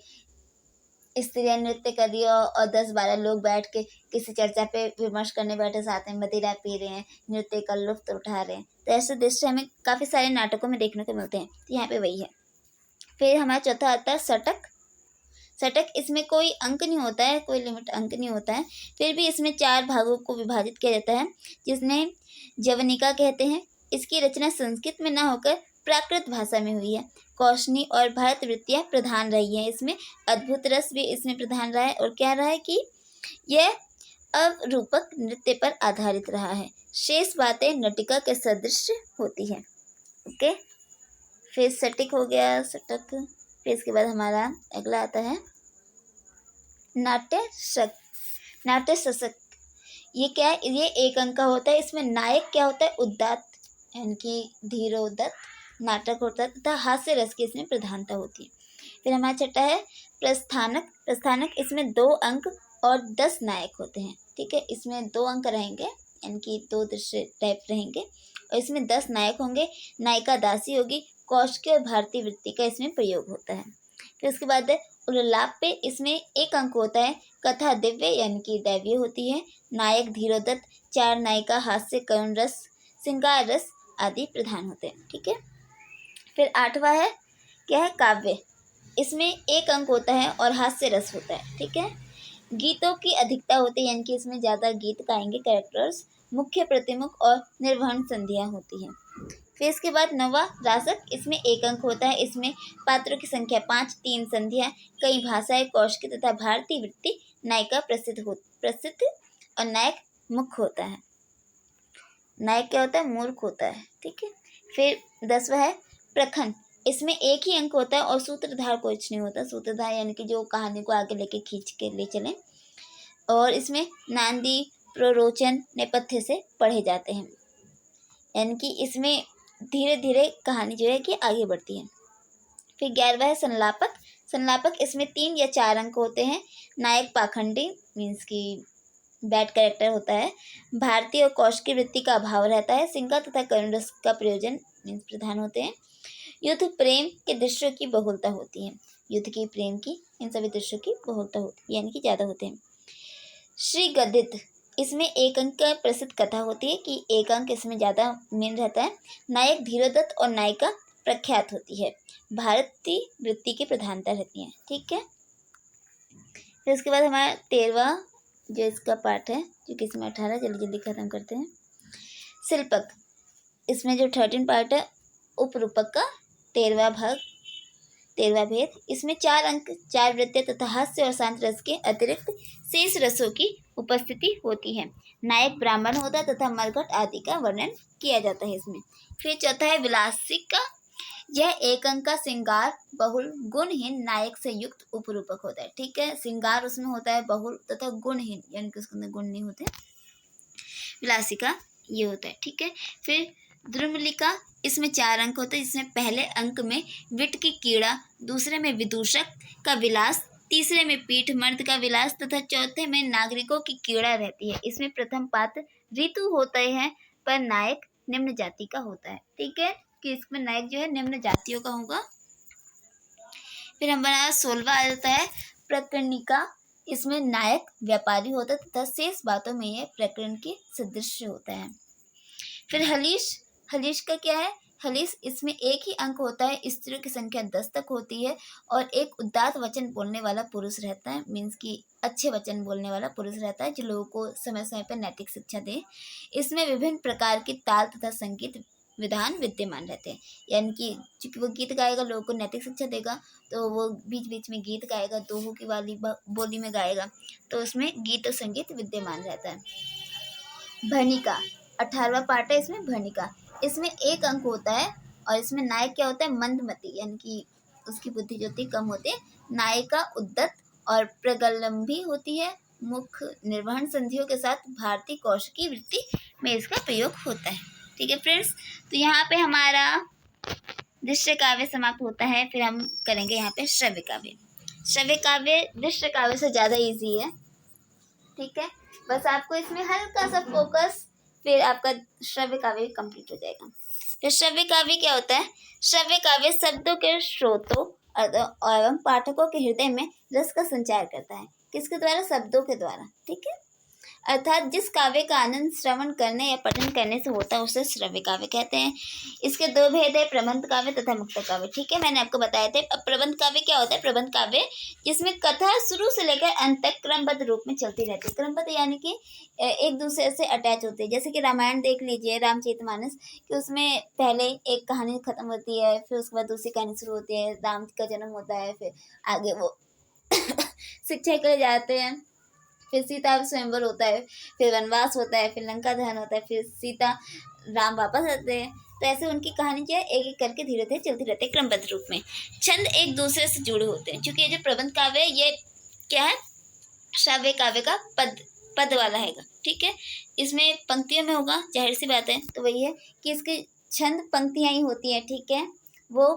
स्त्रियाँ नृत्य कर रही हो और 10-12 लोग बैठ के किसी चर्चा पे विमर्श करने बैठे, साथ में मदिरा पी रहे हैं, नृत्य का लुत्फ उठा रहे हैं। तो ऐसे दृश्य हमें काफ़ी सारे नाटकों में देखने को मिलते हैं। तो यहाँ पे वही है। फिर हमारा चौथा आता है सटक। सटक, इसमें कोई अंक नहीं होता है, कोई लिमिट अंक नहीं होता है। फिर भी इसमें 4 भागों को विभाजित किया जाता है, जिसमें जवनिका कहते हैं। इसकी रचना संस्कृत में न होकर प्राकृत भाषा में हुई है। कौशनी और भारत वृत्तियाँ प्रधान रही हैं इसमें। अद्भुत रस भी इसमें प्रधान रहा है। और क्या रहा है कि यह अवरूपक नृत्य पर आधारित रहा है। शेष बातें नटिका के सदृश होती है, ओके। फिर सटिक हो गया, सटक। फिर इसके बाद हमारा अगला आता है नाट्य शतक। ये क्या है, ये 1 अंक का होता है। इसमें नायक क्या होता है, उदात्त यानी कि धीरोदात्त नाटक होता है तथा हास्य रस की इसमें प्रधानता होती है। फिर हमारा छठा है प्रस्थानक। इसमें 2 अंक और 10 नायक होते हैं, ठीक है। इसमें 2 अंक रहेंगे यानी कि 2 दृश्य टाइप रहेंगे और इसमें 10 नायक होंगे। नायिका दासी होगी। कौशिकी और भारतीय वृत्ति का इसमें प्रयोग होता है। फिर उसके बाद है उल्लाप पे, इसमें 1 अंक होता है। कथा दिव्य यानी कि दैवीय होती है। नायक धीरोदत्त, 4 नायिका, हास्य, करुण रस, श्रृंगार रस आदि प्रधान होते हैं, ठीक है। फिर 8वां है क्या है, काव्य। इसमें 1 अंक होता है और हास्य रस होता है, ठीक है। गीतों की अधिकता होती है यानी कि इसमें ज़्यादा गीत गाएंगे कैरेक्टर्स। मुख्य प्रतिमुख और निर्वहन संधियाँ होती हैं। फिर इसके बाद 9वां रासक। इसमें 1 अंक होता है। इसमें पात्रों की संख्या 5, 3 संधियाँ, कई भाषाएं, कौशिकी तथा भारतीय वृत्ति। नायिका प्रसिद्ध और नायक मुख्य होता है। नायक क्या होता है, मूर्ख होता है, ठीक है। फिर 10वां है प्रखंड। इसमें 1 ही अंक होता है और सूत्रधार कुछ नहीं होता। सूत्रधार यानी कि जो कहानी को आगे लेके खींच के ले चलें। और इसमें नांदी प्ररोचन नेपथ्य से पढ़े जाते हैं, यानी कि इसमें धीरे धीरे कहानी जो है कि आगे बढ़ती है। फिर 11वां है संलापक। इसमें 3 या 4 अंक होते हैं। नायक पाखंडी मीन्स कि बैड कैरेक्टर होता है। भारतीय और कौशिकी वृत्ति का अभाव रहता है। श्रृंगार तथा करुण रस का प्रयोजन मीन्स प्रधान होते हैं। युद्ध प्रेम के दृश्यों की बहुलता होती है। युद्ध की, प्रेम की, इन सभी दृश्यों की बहुलता होती है यानी कि ज़्यादा होते हैं। श्री गद्दित, इसमें 1 अंक का प्रसिद्ध कथा होती है कि 1 अंक इसमें ज़्यादा मेन रहता है। नायक धीरोदत्त और नायिका प्रख्यात होती है। भारतीय वृत्ति की प्रधानता रहती है, ठीक है। फिर उसके बाद हमारा 13वां जो इसका पार्ट है, जो कि इसमें 18, जल्दी जल्दी खत्म करते हैं। शिल्पक। इसमें जो 13 पार्ट है उपरूपक का 13वां भेद। इसमें 4 अंक, 4 वृत्तें तथा हास्य और शांत रस के अतिरिक्त शेष रसों की उपस्थिति होती है। नायक ब्राह्मण होता है तथा मरघट आदि का वर्णन किया जाता है इसमें। फिर चौथा है विलासिका। यह एक अंक का श्रृंगार बहुल गुणहीन नायक से युक्त उपरूपक होता है। ठीक है, श्रृंगार उसमें होता है बहुल तथा गुणहीन, यानी कि उसके अंदर गुण नहीं होते। विलासिका ये होता है। ठीक है, फिर द्रुमलिका। इसमें 4 अंक होते हैं, जिसमें पहले अंक में विट की कीड़ा, दूसरे में विदूषक का विलास, तीसरे में पीठ मर्द का विलास तथा चौथे में नागरिकों की कीड़ा रहती है। इसमें प्रथम पात्र ऋतु होते हैं पर नायक निम्न जाति का होता है। ठीक है, कि इसमें नायक जो है निम्न जातियों का होगा। फिर हमारा 16वां आ जाता है प्रकरणिका। इसमें नायक व्यापारी होता है तथा शेष बातों में यह प्रकरण के सदृश होता है। फिर हलीश। हलीश का क्या है? हलीश, इसमें एक ही अंक होता है, स्त्रियों की संख्या 10 तक होती है और एक उदात्त वचन बोलने वाला पुरुष रहता है, मीन्स कि अच्छे वचन बोलने वाला पुरुष रहता है जो लोगों को समय समय पर नैतिक शिक्षा दे। इसमें विभिन्न प्रकार की ताल तथा संगीत विधान विद्यमान रहते हैं, यानी कि चूंकि वो गीत गाएगा, लोगों को नैतिक शिक्षा देगा, तो वो बीच बीच में गीत गाएगा, दोहों की वाली बोली में गाएगा, तो उसमें गीत और संगीत विद्यमान रहता है। भनिका 18वां पार्ट है इसमें भनिका। इसमें 1 अंक होता है और इसमें नायक क्या होता है? मंदमती, यानी कि उसकी बुद्धि जो होती कम होती है। नायिका उद्दत और प्रगल्भा होती है। मुख्य निर्वहन संधियों के साथ भारतीय कौशिकी वृत्ति में इसका प्रयोग होता है। ठीक है फ्रेंड्स, तो यहाँ पे हमारा दृश्य काव्य समाप्त होता है। फिर हम करेंगे यहाँ पे श्रव्य काव्य। श्रव्य काव्य दृश्य काव्य से ज़्यादा ईजी है। ठीक है, बस आपको इसमें हल्का सा फोकस, फिर आपका श्रव्य काव्य कंप्लीट हो जाएगा। तो श्रव्य काव्य क्या होता है? श्रव्य काव्य शब्दों के स्रोतों एवं पाठकों के हृदय में रस का संचार करता है। किसके द्वारा? शब्दों के द्वारा। ठीक है, अर्थात जिस काव्य का आनंद श्रवण करने या पठन करने से होता है उसे श्रव्य काव्य कहते हैं। इसके 2 भेद है, प्रबंध काव्य तथा मुक्त काव्य। ठीक है, मैंने आपको बताए थे। अब प्रबंध काव्य क्या होता है? प्रबंध काव्य जिसमें कथा शुरू से लेकर अंत तक क्रमबद्ध रूप में चलती रहती है। क्रमबद्ध यानी कि एक दूसरे से अटैच होते हैं। जैसे कि रामायण देख लीजिए, रामचरितमानस, कि उसमें पहले एक कहानी खत्म होती है, फिर उसके बाद दूसरी कहानी शुरू होती है, राम का जन्म होता है, फिर आगे वो शिक्षा के लिए जाते हैं, फिर सीता स्वयंवर होता है, फिर वनवास होता है, फिर लंका दहन होता है, फिर सीता राम वापस आते हैं। तो ऐसे उनकी कहानी जो है एक एक करके धीरे धीरे चलती रहती है क्रमबद्ध रूप में। छंद एक दूसरे से जुड़े होते हैं, क्योंकि ये जो प्रबंध काव्य है ये क्या है? श्रव्य काव्य का पद वाला हैगा। ठीक है, इसमें पंक्तियों में होगा, जाहिर सी बात है। तो वही है कि इसके छंद पंक्तियाँ ही होती हैं। ठीक है, वो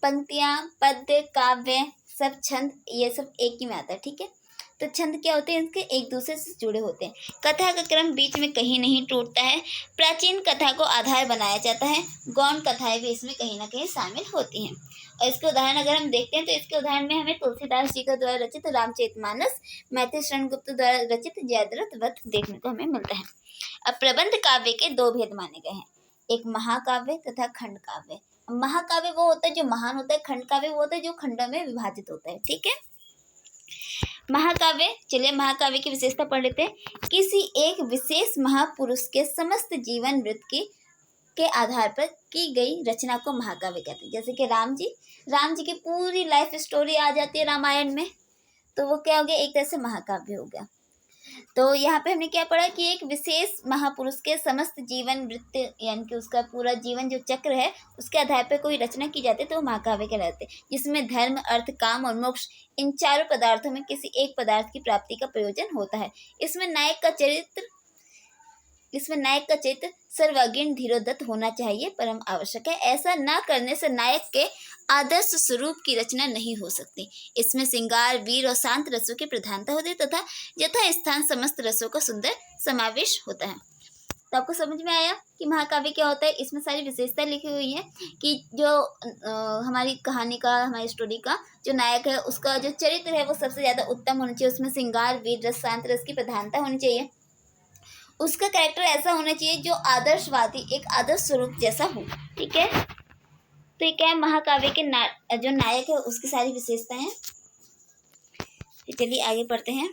पंक्तियाँ, पद्य, काव्य, सब छंद ये सब एक ही में आता है। ठीक है, तो छंद क्या होते हैं? इनके एक दूसरे से जुड़े होते हैं। कथा का क्रम बीच में कहीं नहीं टूटता है। प्राचीन कथा को आधार बनाया जाता है। गौण कथाएं भी इसमें कहीं ना कहीं शामिल होती हैं। और इसके उदाहरण अगर हम देखते हैं तो इसके उदाहरण में हमें तुलसीदास जी का द्वारा रचित रामचरितमानस, मैथिली शरण गुप्त द्वारा रचित जयद्रथ वध देखने को हमें मिलता है। अब प्रबंध काव्य के 2 भेद माने गए हैं, एक महाकाव्य तथा खंड काव्य। महाकाव्य वो होता है जो महान होता है, खंड काव्य वो होता है जो खंडों में विभाजित होता है। ठीक है, महाकाव्य, चलिए महाकाव्य की विशेषता पढ़ लेते हैं। किसी एक विशेष महापुरुष के समस्त जीवन वृत्त के आधार पर की गई रचना को महाकाव्य कहते हैं। जैसे कि राम जी की पूरी लाइफ स्टोरी आ जाती है रामायण में, तो वो क्या हो गया? एक तरह से महाकाव्य हो गया। तो यहाँ पे हमने क्या पढ़ा कि एक विशेष महापुरुष के समस्त जीवन वृत्त, यानी कि उसका पूरा जीवन जो चक्र है उसके आधार पर कोई रचना की जाती है तो वो महाकाव्य कहलाते हैं, जिसमें धर्म, अर्थ, काम और मोक्ष इन 4 पदार्थों में किसी एक पदार्थ की प्राप्ति का प्रयोजन होता है। इसमें नायक का चरित्र सर्वांगीण धीरोदत्त होना चाहिए, परम आवश्यक है। ऐसा न करने से नायक के आदर्श स्वरूप की रचना नहीं हो सकती। इसमें श्रृंगार, वीर और शांत रसों की प्रधानता होती है तथा यथा स्थान समस्त रसों का सुंदर समावेश होता है। तो आपको समझ में आया कि महाकाव्य क्या होता है? इसमें सारी विशेषता लिखी हुई है कि जो हमारी कहानी का, हमारी स्टोरी का जो नायक है उसका जो चरित्र है वो सबसे ज़्यादा उत्तम होना चाहिए। उसमें श्रृंगार, वीर रस, शांत रस की प्रधानता होनी चाहिए। उसका कैरेक्टर ऐसा होना चाहिए जो आदर्शवादी, एक आदर्श स्वरूप जैसा हो। ठीक है, तो ये क्या है? महाकाव्य के जो नायक है उसकी सारी विशेषताएं हैं। चलिए आगे पढ़ते हैं।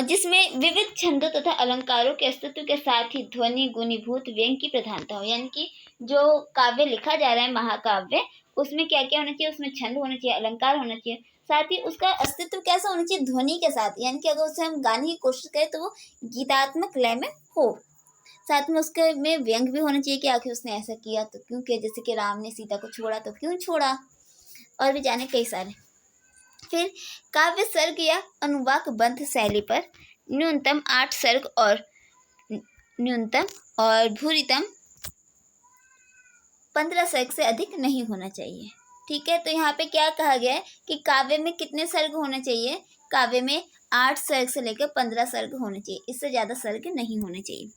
जिसमें विविध छंदों तथा अलंकारों के अस्तित्व के साथ ही ध्वनि गुणीभूत व्यंग की प्रधानता हो। यानी कि जो काव्य लिखा जा रहा है महाकाव्य, उसमें क्या क्या होना चाहिए, उसमें छंद होना चाहिए, अलंकार होना चाहिए, साथ ही उसका अस्तित्व कैसा होना चाहिए, ध्वनि के साथ। यानी कि अगर उसे हम गाने की कोशिश करें तो वो गीतात्मक लय में हो। साथ में उसके में व्यंग भी होना चाहिए कि आखिर उसने ऐसा किया तो क्यों किया, जैसे कि राम ने सीता को छोड़ा तो क्यों छोड़ा, और भी जाने कई सारे। फिर काव्य सर्ग या अनुवाक बंध शैली पर न्यूनतम 8 सर्ग और भूरितम 15 सर्ग से अधिक नहीं होना चाहिए। ठीक है, तो यहाँ पे क्या कहा गया है कि काव्य में कितने सर्ग होने चाहिए, काव्य में 8 सर्ग से लेकर 15 सर्ग होने चाहिए, इससे ज़्यादा सर्ग नहीं होने चाहिए।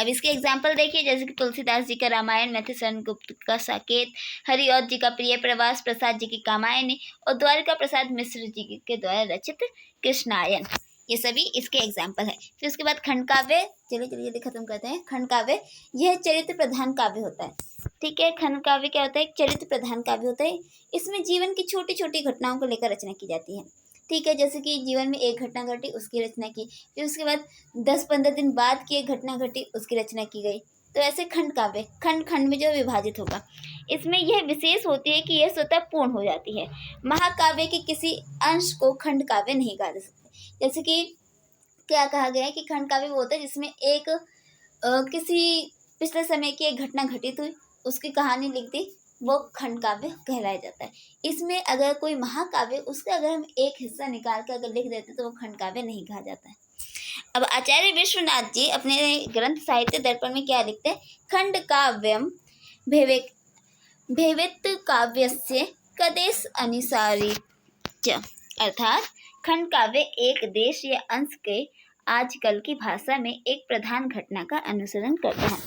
अब इसके एग्जाम्पल देखिए, जैसे कि तुलसीदास जी का रामायण, मैथिलीशरण गुप्त का साकेत, हरिऔध जी का प्रिय प्रवास, प्रसाद जी की कामायनी और द्वारिका प्रसाद मिश्र जी के द्वारा रचित कृष्णायन, ये सभी इसके एग्जाम्पल है। फिर उसके बाद खंड काव्य, चलिए जल्दी खत्म करते हैं। खंड काव्य यह चरित्र प्रधान काव्य होता है। ठीक है, खंड काव्य क्या होता है, चरित्र प्रधान काव्य होता है। इसमें जीवन की छोटी छोटी घटनाओं को लेकर रचना की जाती है। ठीक है, जैसे कि जीवन में एक घटना घटी, उसकी रचना की, फिर उसके बाद 10-15 दिन बाद की एक घटना घटी, उसकी रचना की गई। तो ऐसे खंड काव्य खंड खंड में जो विभाजित होगा। इसमें यह विशेष होती है कि यह स्वतः पूर्ण हो जाती है। महाकाव्य के किसी अंश को खंड काव्य नहीं कहा जा सकता। जैसे कि क्या कहा गया है कि खंड काव्य वो होता है जिसमें एक किसी पिछले समय की एक घटना घटित हुई, उसकी कहानी लिख दी, वो खंड काव्य कहलाया जाता है। इसमें अगर कोई महाकाव्य, उसका अगर हम एक हिस्सा निकाल कर अगर लिख देते तो वो खंड काव्य नहीं कहा जाता है। अब आचार्य विश्वनाथ जी अपने ग्रंथ साहित्य दर्पण में क्या लिखते हैं, खंड काव्यम भेवित काव्यस्य कदेश अनुसारी च, अर्थात खंड काव्य एक देश या अंश के आजकल की भाषा में एक प्रधान घटना का अनुसरण करता है।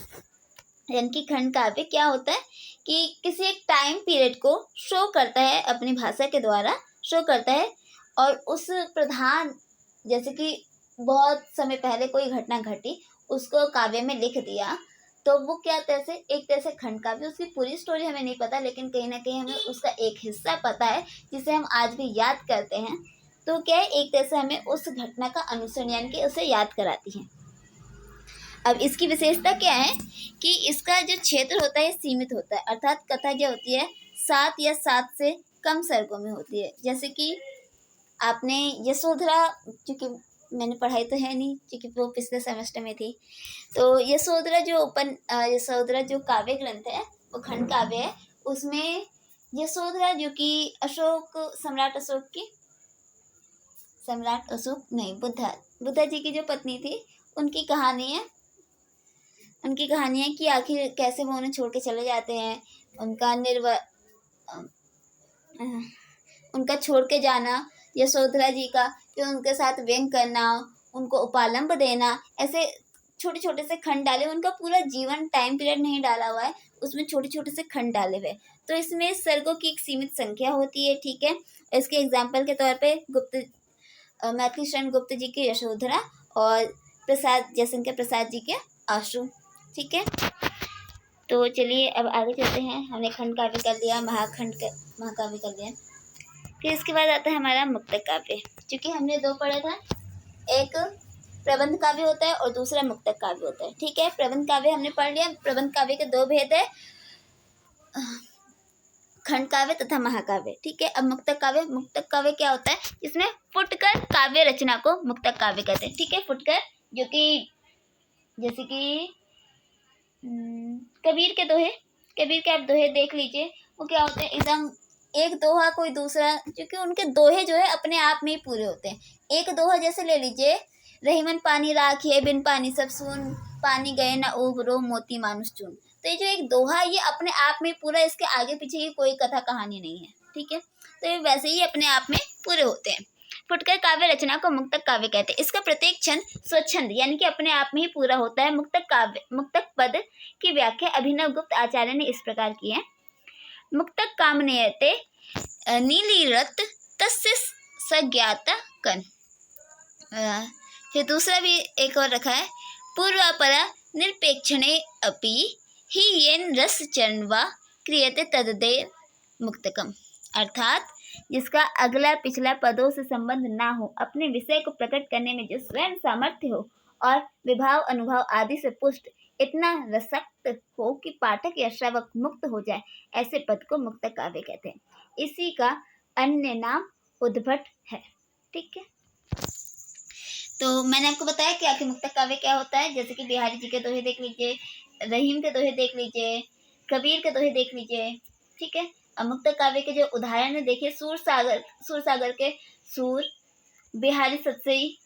यानी कि खंड काव्य क्या होता है कि किसी एक टाइम पीरियड को शो करता है, अपनी भाषा के द्वारा शो करता है, और उस प्रधान, जैसे कि बहुत समय पहले कोई घटना घटी, उसको काव्य में लिख दिया, तो वो क्या एक तरह से खंड काव्य। उसकी पूरी स्टोरी हमें नहीं पता, लेकिन कहीं ना कहीं हमें उसका एक हिस्सा पता है जिसे हम आज भी याद करते हैं। तो क्या है, एक तरह से हमें उस घटना का अनुसरण यानी कि उसे याद कराती है। अब इसकी विशेषता क्या है कि इसका जो क्षेत्र होता है सीमित होता है, अर्थात कथा जो होती है 7 या 7 से कम सर्गों में होती है। जैसे कि आपने यशोधरा, क्योंकि मैंने पढ़ाई तो है नहीं, क्योंकि वो पिछले सेमेस्टर में थी, तो यशोधरा जो काव्य ग्रंथ है वो खंड काव्य है। उसमें यशोधरा जो कि बुद्धा जी की जो पत्नी थी, उनकी कहानी है कि आखिर कैसे वो उन्हें छोड़ के चले जाते हैं, उनका छोड़ के जाना, यशोधरा जी का फिर उनके साथ व्यंग करना, उनको उपालंब देना, ऐसे छोटे छोटे से खंड डाले। उनका पूरा जीवन टाइम पीरियड नहीं डाला हुआ है, उसमें छोटे छोटे से खंड डाले हुए। तो इसमें सर्गों की एक सीमित संख्या होती है। ठीक है, इसके एग्जाम्पल के तौर पे मैथिलीशरण गुप्त जी की यशोधरा और जयशंकर प्रसाद जी के आशु। ठीक है, तो चलिए अब आगे चलते हैं। हमने खंड काव्य कर लिया, महाकाव्य कर लिया। फिर इसके बाद आता है हमारा मुक्तक काव्य, क्योंकि हमने 2 पढ़ा था, एक प्रबंध काव्य होता है और दूसरा मुक्तक काव्य होता है। ठीक है, प्रबंध काव्य हमने पढ़ लिया। प्रबंध काव्य के 2 भेद है, खंड काव्य तथा महाकाव्य। ठीक है, अब मुक्तक काव्य क्या होता है, इसमें फुटकर काव्य रचना को मुक्तक काव्य कहते हैं। ठीक है, फुटकर, जो कि जैसे कि कबीर के आप दोहे देख लीजिए, वो क्या होते हैं, एकदम एक दोहा कोई दूसरा, क्योंकि उनके दोहे जो है अपने आप में ही पूरे होते हैं। एक दोहा जैसे ले लीजिए, रहीमन पानी राखिए बिन पानी सब सून, पानी गए ना उबरो मोती मानुष चून। तो ये जो एक दोहा, ये अपने आप में पूरा, इसके आगे पीछे की कोई कथा कहानी नहीं है। ठीक है, तो ये वैसे ही अपने आप में पूरे होते हैं। फुटकर काव्य रचना को मुक्तक काव्य कहते हैं। इसका प्रत्येक क्षण स्वच्छंद यानी कि अपने आप में ही पूरा होता है। मुक्तक पद की व्याख्या अभिनव गुप्त आचार्य ने इस प्रकार की है, मुक्तक कामनेयते नीलिरत तस्य सज्ञात कन। फिर दूसरा भी एक और रखा है, पूर्वापरा निरपेक्षणे अपि ही येन रस चरणवा क्रियते तददेव मुक्तकम। अर्थात जिसका अगला पिछला पदों से संबंध ना हो, अपने विषय को प्रकट करने में जो स्वयं सामर्थ्य हो और विभाव अनुभव आदि से पुष्ट, इतना रसक्त हो कि पाठक या श्रावक मुक्त हो जाए, ऐसे पद को मुक्त काव्य कहते हैं। इसी का अन्य नाम उद्भट है। ठीक है, तो मैंने आपको बताया कि आखिर मुक्त काव्य क्या होता है। जैसे कि बिहारी जी के दोहे देख लीजिए, रहीम के दोहे देख लीजिए, कबीर के दोहे देख लीजिए। ठीक है, अब मुक्त काव्य के जो उदाहरण है देखिए, सूरसागर के सूर, बिहारी सतसई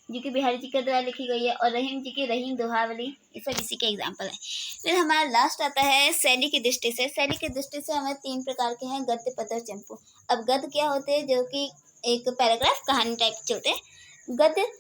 जो कि बिहारी जी के द्वारा लिखी गई है, और रहीम जी की रहीम दोहावली, ये सब इसी के एग्जाम्पल है। फिर हमारा लास्ट आता है शैली की दृष्टि से। शैली की दृष्टि से हमें 3 प्रकार के हैं, गद्य, पद्य और चंपू। अब गद्य क्या होते हैं, जो कि एक पैराग्राफ कहानी टाइप चलते हैं। गद्य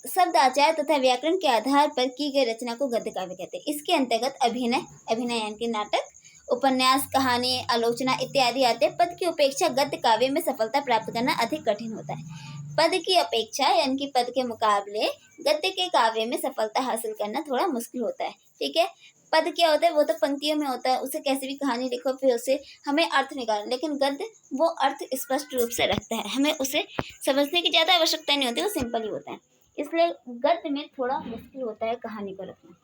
शब्द आचार तथा व्याकरण के आधार पर की गई रचना को गद्य काव्य कहते हैं। इसके अंतर्गत अभिनय यानी कि नाटक, उपन्यास, कहानी, आलोचना इत्यादि आते हैं। पद की उपेक्षा गद्य काव्य में सफलता प्राप्त करना अधिक कठिन होता है। पद की अपेक्षा यानी कि पद के मुकाबले गद्य के काव्य में सफलता हासिल करना थोड़ा मुश्किल होता है। ठीक है, पद क्या होता है, वो तो पंक्तियों में होता है, उसे कैसे भी कहानी लिखो, फिर उसे हमें अर्थ निकालना, लेकिन गद्य वो अर्थ स्पष्ट रूप से रखता है, हमें उसे समझने की ज़्यादा आवश्यकता नहीं होती, वो सिंपल ही होता है। इसलिए गद्य में थोड़ा मुश्किल होता है कहानी को रखना।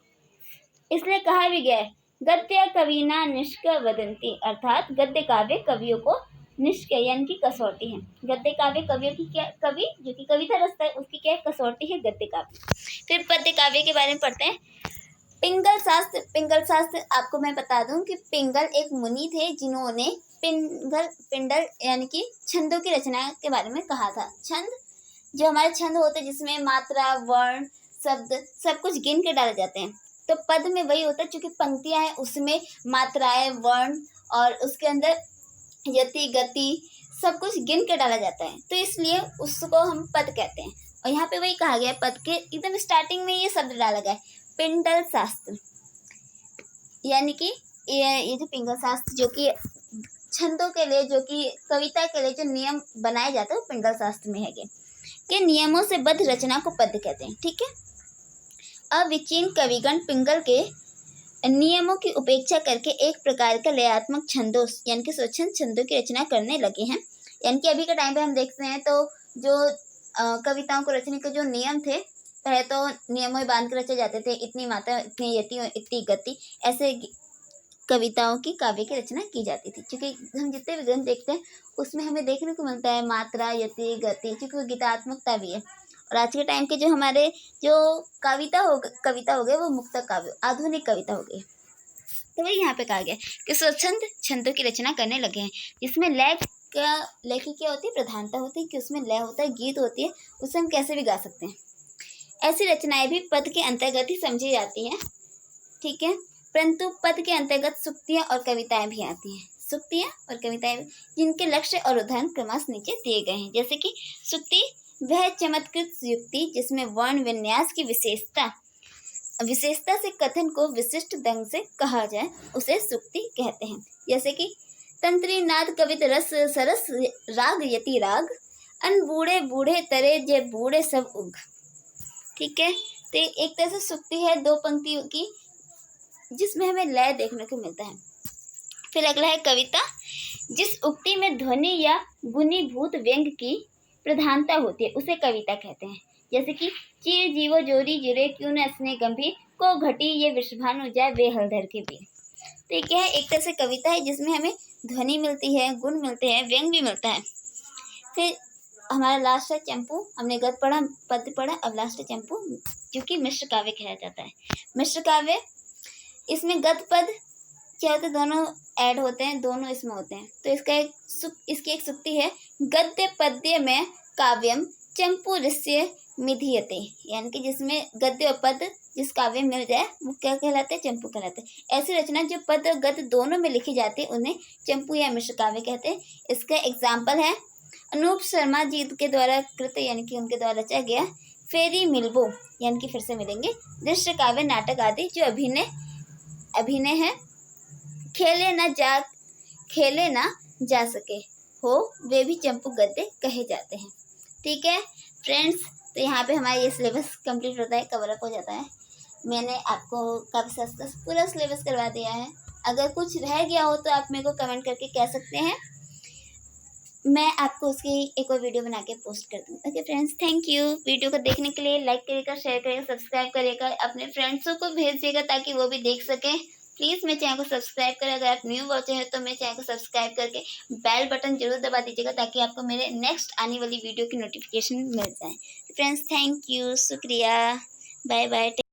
इसलिए कहा भी गया है, गद्य कविना निष्क वदंती, अर्थात गद्य काव्य कवियों को निष्क यानी कि कसौटी है। गद्य काव्य कवियों की क्या, कवि जो कि कविता रचता है उसकी क्या कसौटी है, गद्य काव्य। फिर पद्य काव्य के बारे में पढ़ते हैं। पिंगल शास्त्र आपको मैं बता दूं कि पिंगल एक मुनि थे जिन्होंने पिंडल यानी कि छंदों की रचना के बारे में कहा था। छंद जो हमारे छंद होते हैं जिसमें मात्रा, वर्ण, शब्द सब कुछ गिन के डाले जाते हैं, तो पद में वही होता है, चूंकि पंक्तियां हैं उसमें मात्राएं, वर्ण और उसके अंदर यति, गति सब कुछ गिन के डाला जाता है, तो इसलिए उसको हम पद कहते हैं। और यहाँ पे वही कहा गया है, पद के एकदम स्टार्टिंग में ये शब्द डाला गया है, पिंडल शास्त्र, यानी कि ये जो पिंगल शास्त्र जो कि छंदों के लिए, जो कि कविता के लिए जो नियम बनाए जाते हैं वो पिंगल शास्त्र में है के नियमों से बद्ध रचना को पद्य कहते हैं। ठीक है, अविचीन कविगण पिंगल के नियमों की उपेक्षा करके एक प्रकार का लयात्मक छंदों यानी कि स्वच्छंद छंदों की रचना करने लगे हैं। यानी कि अभी के टाइम पे हम देखते हैं तो जो कविताओं को रचने के जो नियम थे, पहले तो नियमों में बांध के रचे जाते थे, इतनी मात्रा, इतनी यति, इतनी गति, ऐसे कविताओं की काव्य की रचना की जाती थी। क्योंकि हम जितने भी ग्रंथ देखते हैं उसमें हमें देखने को मिलता है मात्रा, यति, गति, क्योंकि वो गीतात्मकता भी है। और आज के टाइम के जो हमारे जो कविता हो गए वो मुक्त काव्य, आधुनिक कविता हो गई। तो वही यहाँ पे कहा गया कि स्वच्छंद छंदों की रचना करने लगे हैं, जिसमें लय की क्या होती है, प्रधानता होती है, कि उसमें लय होता है, गीत होती है, उसे हम कैसे भी गा सकते हैं। ऐसी रचनाएं भी पद के अंतर्गत ही समझी जाती हैं। ठीक है, परंतु पद के अंतर्गत सुक्तियां और कविताएं भी आती हैं। सुक्तियां और कविताएं जिनके लक्ष्य और उदाहरण क्रमश नीचे दिए गए हैं। जैसे कि सुक्ति वह चमत्कृत युक्ति जिसमें वर्ण विन्यास की विशेषता से कथन को विशिष्ट ढंग से कहा जाए, उसे सुक्ति कहते हैं। जैसे कि तंत्री नाद कवित रस सरस राग यति राग, अन बूढ़े बूढ़े तरे जे बूढ़े सब उग। ठीक है, तो एक तरह से सुक्ति है 2 पंक्तियों की, जिसमें हमें लय देखने को मिलता है। फिर अगला है कविता, जिस उक्ति में ध्वनि या गुणीभूत व्यंग की प्रधानता होती है उसे कविता कहते हैं। जैसे कि चीर जीवो जोरी जिरे क्यों न स्नेह गंभीर, को घटी ये विषभानु जाए वे हलधर के बीर। तो ये क्या है, एक तरह से कविता है जिसमें हमें ध्वनि मिलती है, गुण मिलते हैं, व्यंग भी मिलता है। फिर हमारा लास्ट है चंपू। हमने गद्य पढ़ा, पद्य पढ़ा, अब लास्ट है चंपू जो कि मिश्र काव्य कहा जाता है। मिश्र काव्य, इसमें गद्य पद क्या होते हैं, दोनों ऐड होते हैं, दोनों इसमें होते हैं। तो इसकी एक सुक्ति है, गद्य पद्य में काव्यम चंपू ऋष्य मिधियते, यानी कि जिसमें गद्य और पद जिस काव्य मिल जाए वो क्या कहलाते हैं, चंपू कहलाते हैं। ऐसी रचना जो पद और गद्य दोनों में लिखी जाती है उन्हें चंपू या मिश्र काव्य कहते हैं। इसका एग्जाम्पल है अनूप शर्मा जी के द्वारा कृत, यानी कि उनके द्वारा रचा गया फेरी मिलबो, यानी कि फिर से मिलेंगे, दृश्य काव्य, नाटक आदि जो अभिनय है। खेले ना जा सके हो वे भी चंपू गद्य कहे जाते हैं। ठीक है फ्रेंड्स, तो यहाँ पे हमारा ये सिलेबस कंप्लीट होता है, कवर अप हो जाता है। मैंने आपको काव्य शास्त्र पूरा सिलेबस करवा दिया है। अगर कुछ रह गया हो तो आप मेरे को कमेंट करके कह सकते हैं। मैं आपको उसकी एक और वीडियो बना के पोस्ट कर दूँगी। Okay friends, thank you. Video को देखने के लिए लाइक करिएगा, शेयर करिएगा, सब्सक्राइब करिएगा, अपने फ्रेंड्सों को भेजिएगा ताकि वो भी देख सकें। प्लीज़ मेरे चैनल को सब्सक्राइब करें, अगर आप न्यू वॉचर हैं तो मेरे चैनल को सब्सक्राइब करके बेल बटन ज़रूर दबा दीजिएगा ताकि आपको मेरे नेक्स्ट आने वाली वीडियो की नोटिफिकेशन मिल जाए। फ्रेंड्स, थैंक यू, शुक्रिया, बाय बाय।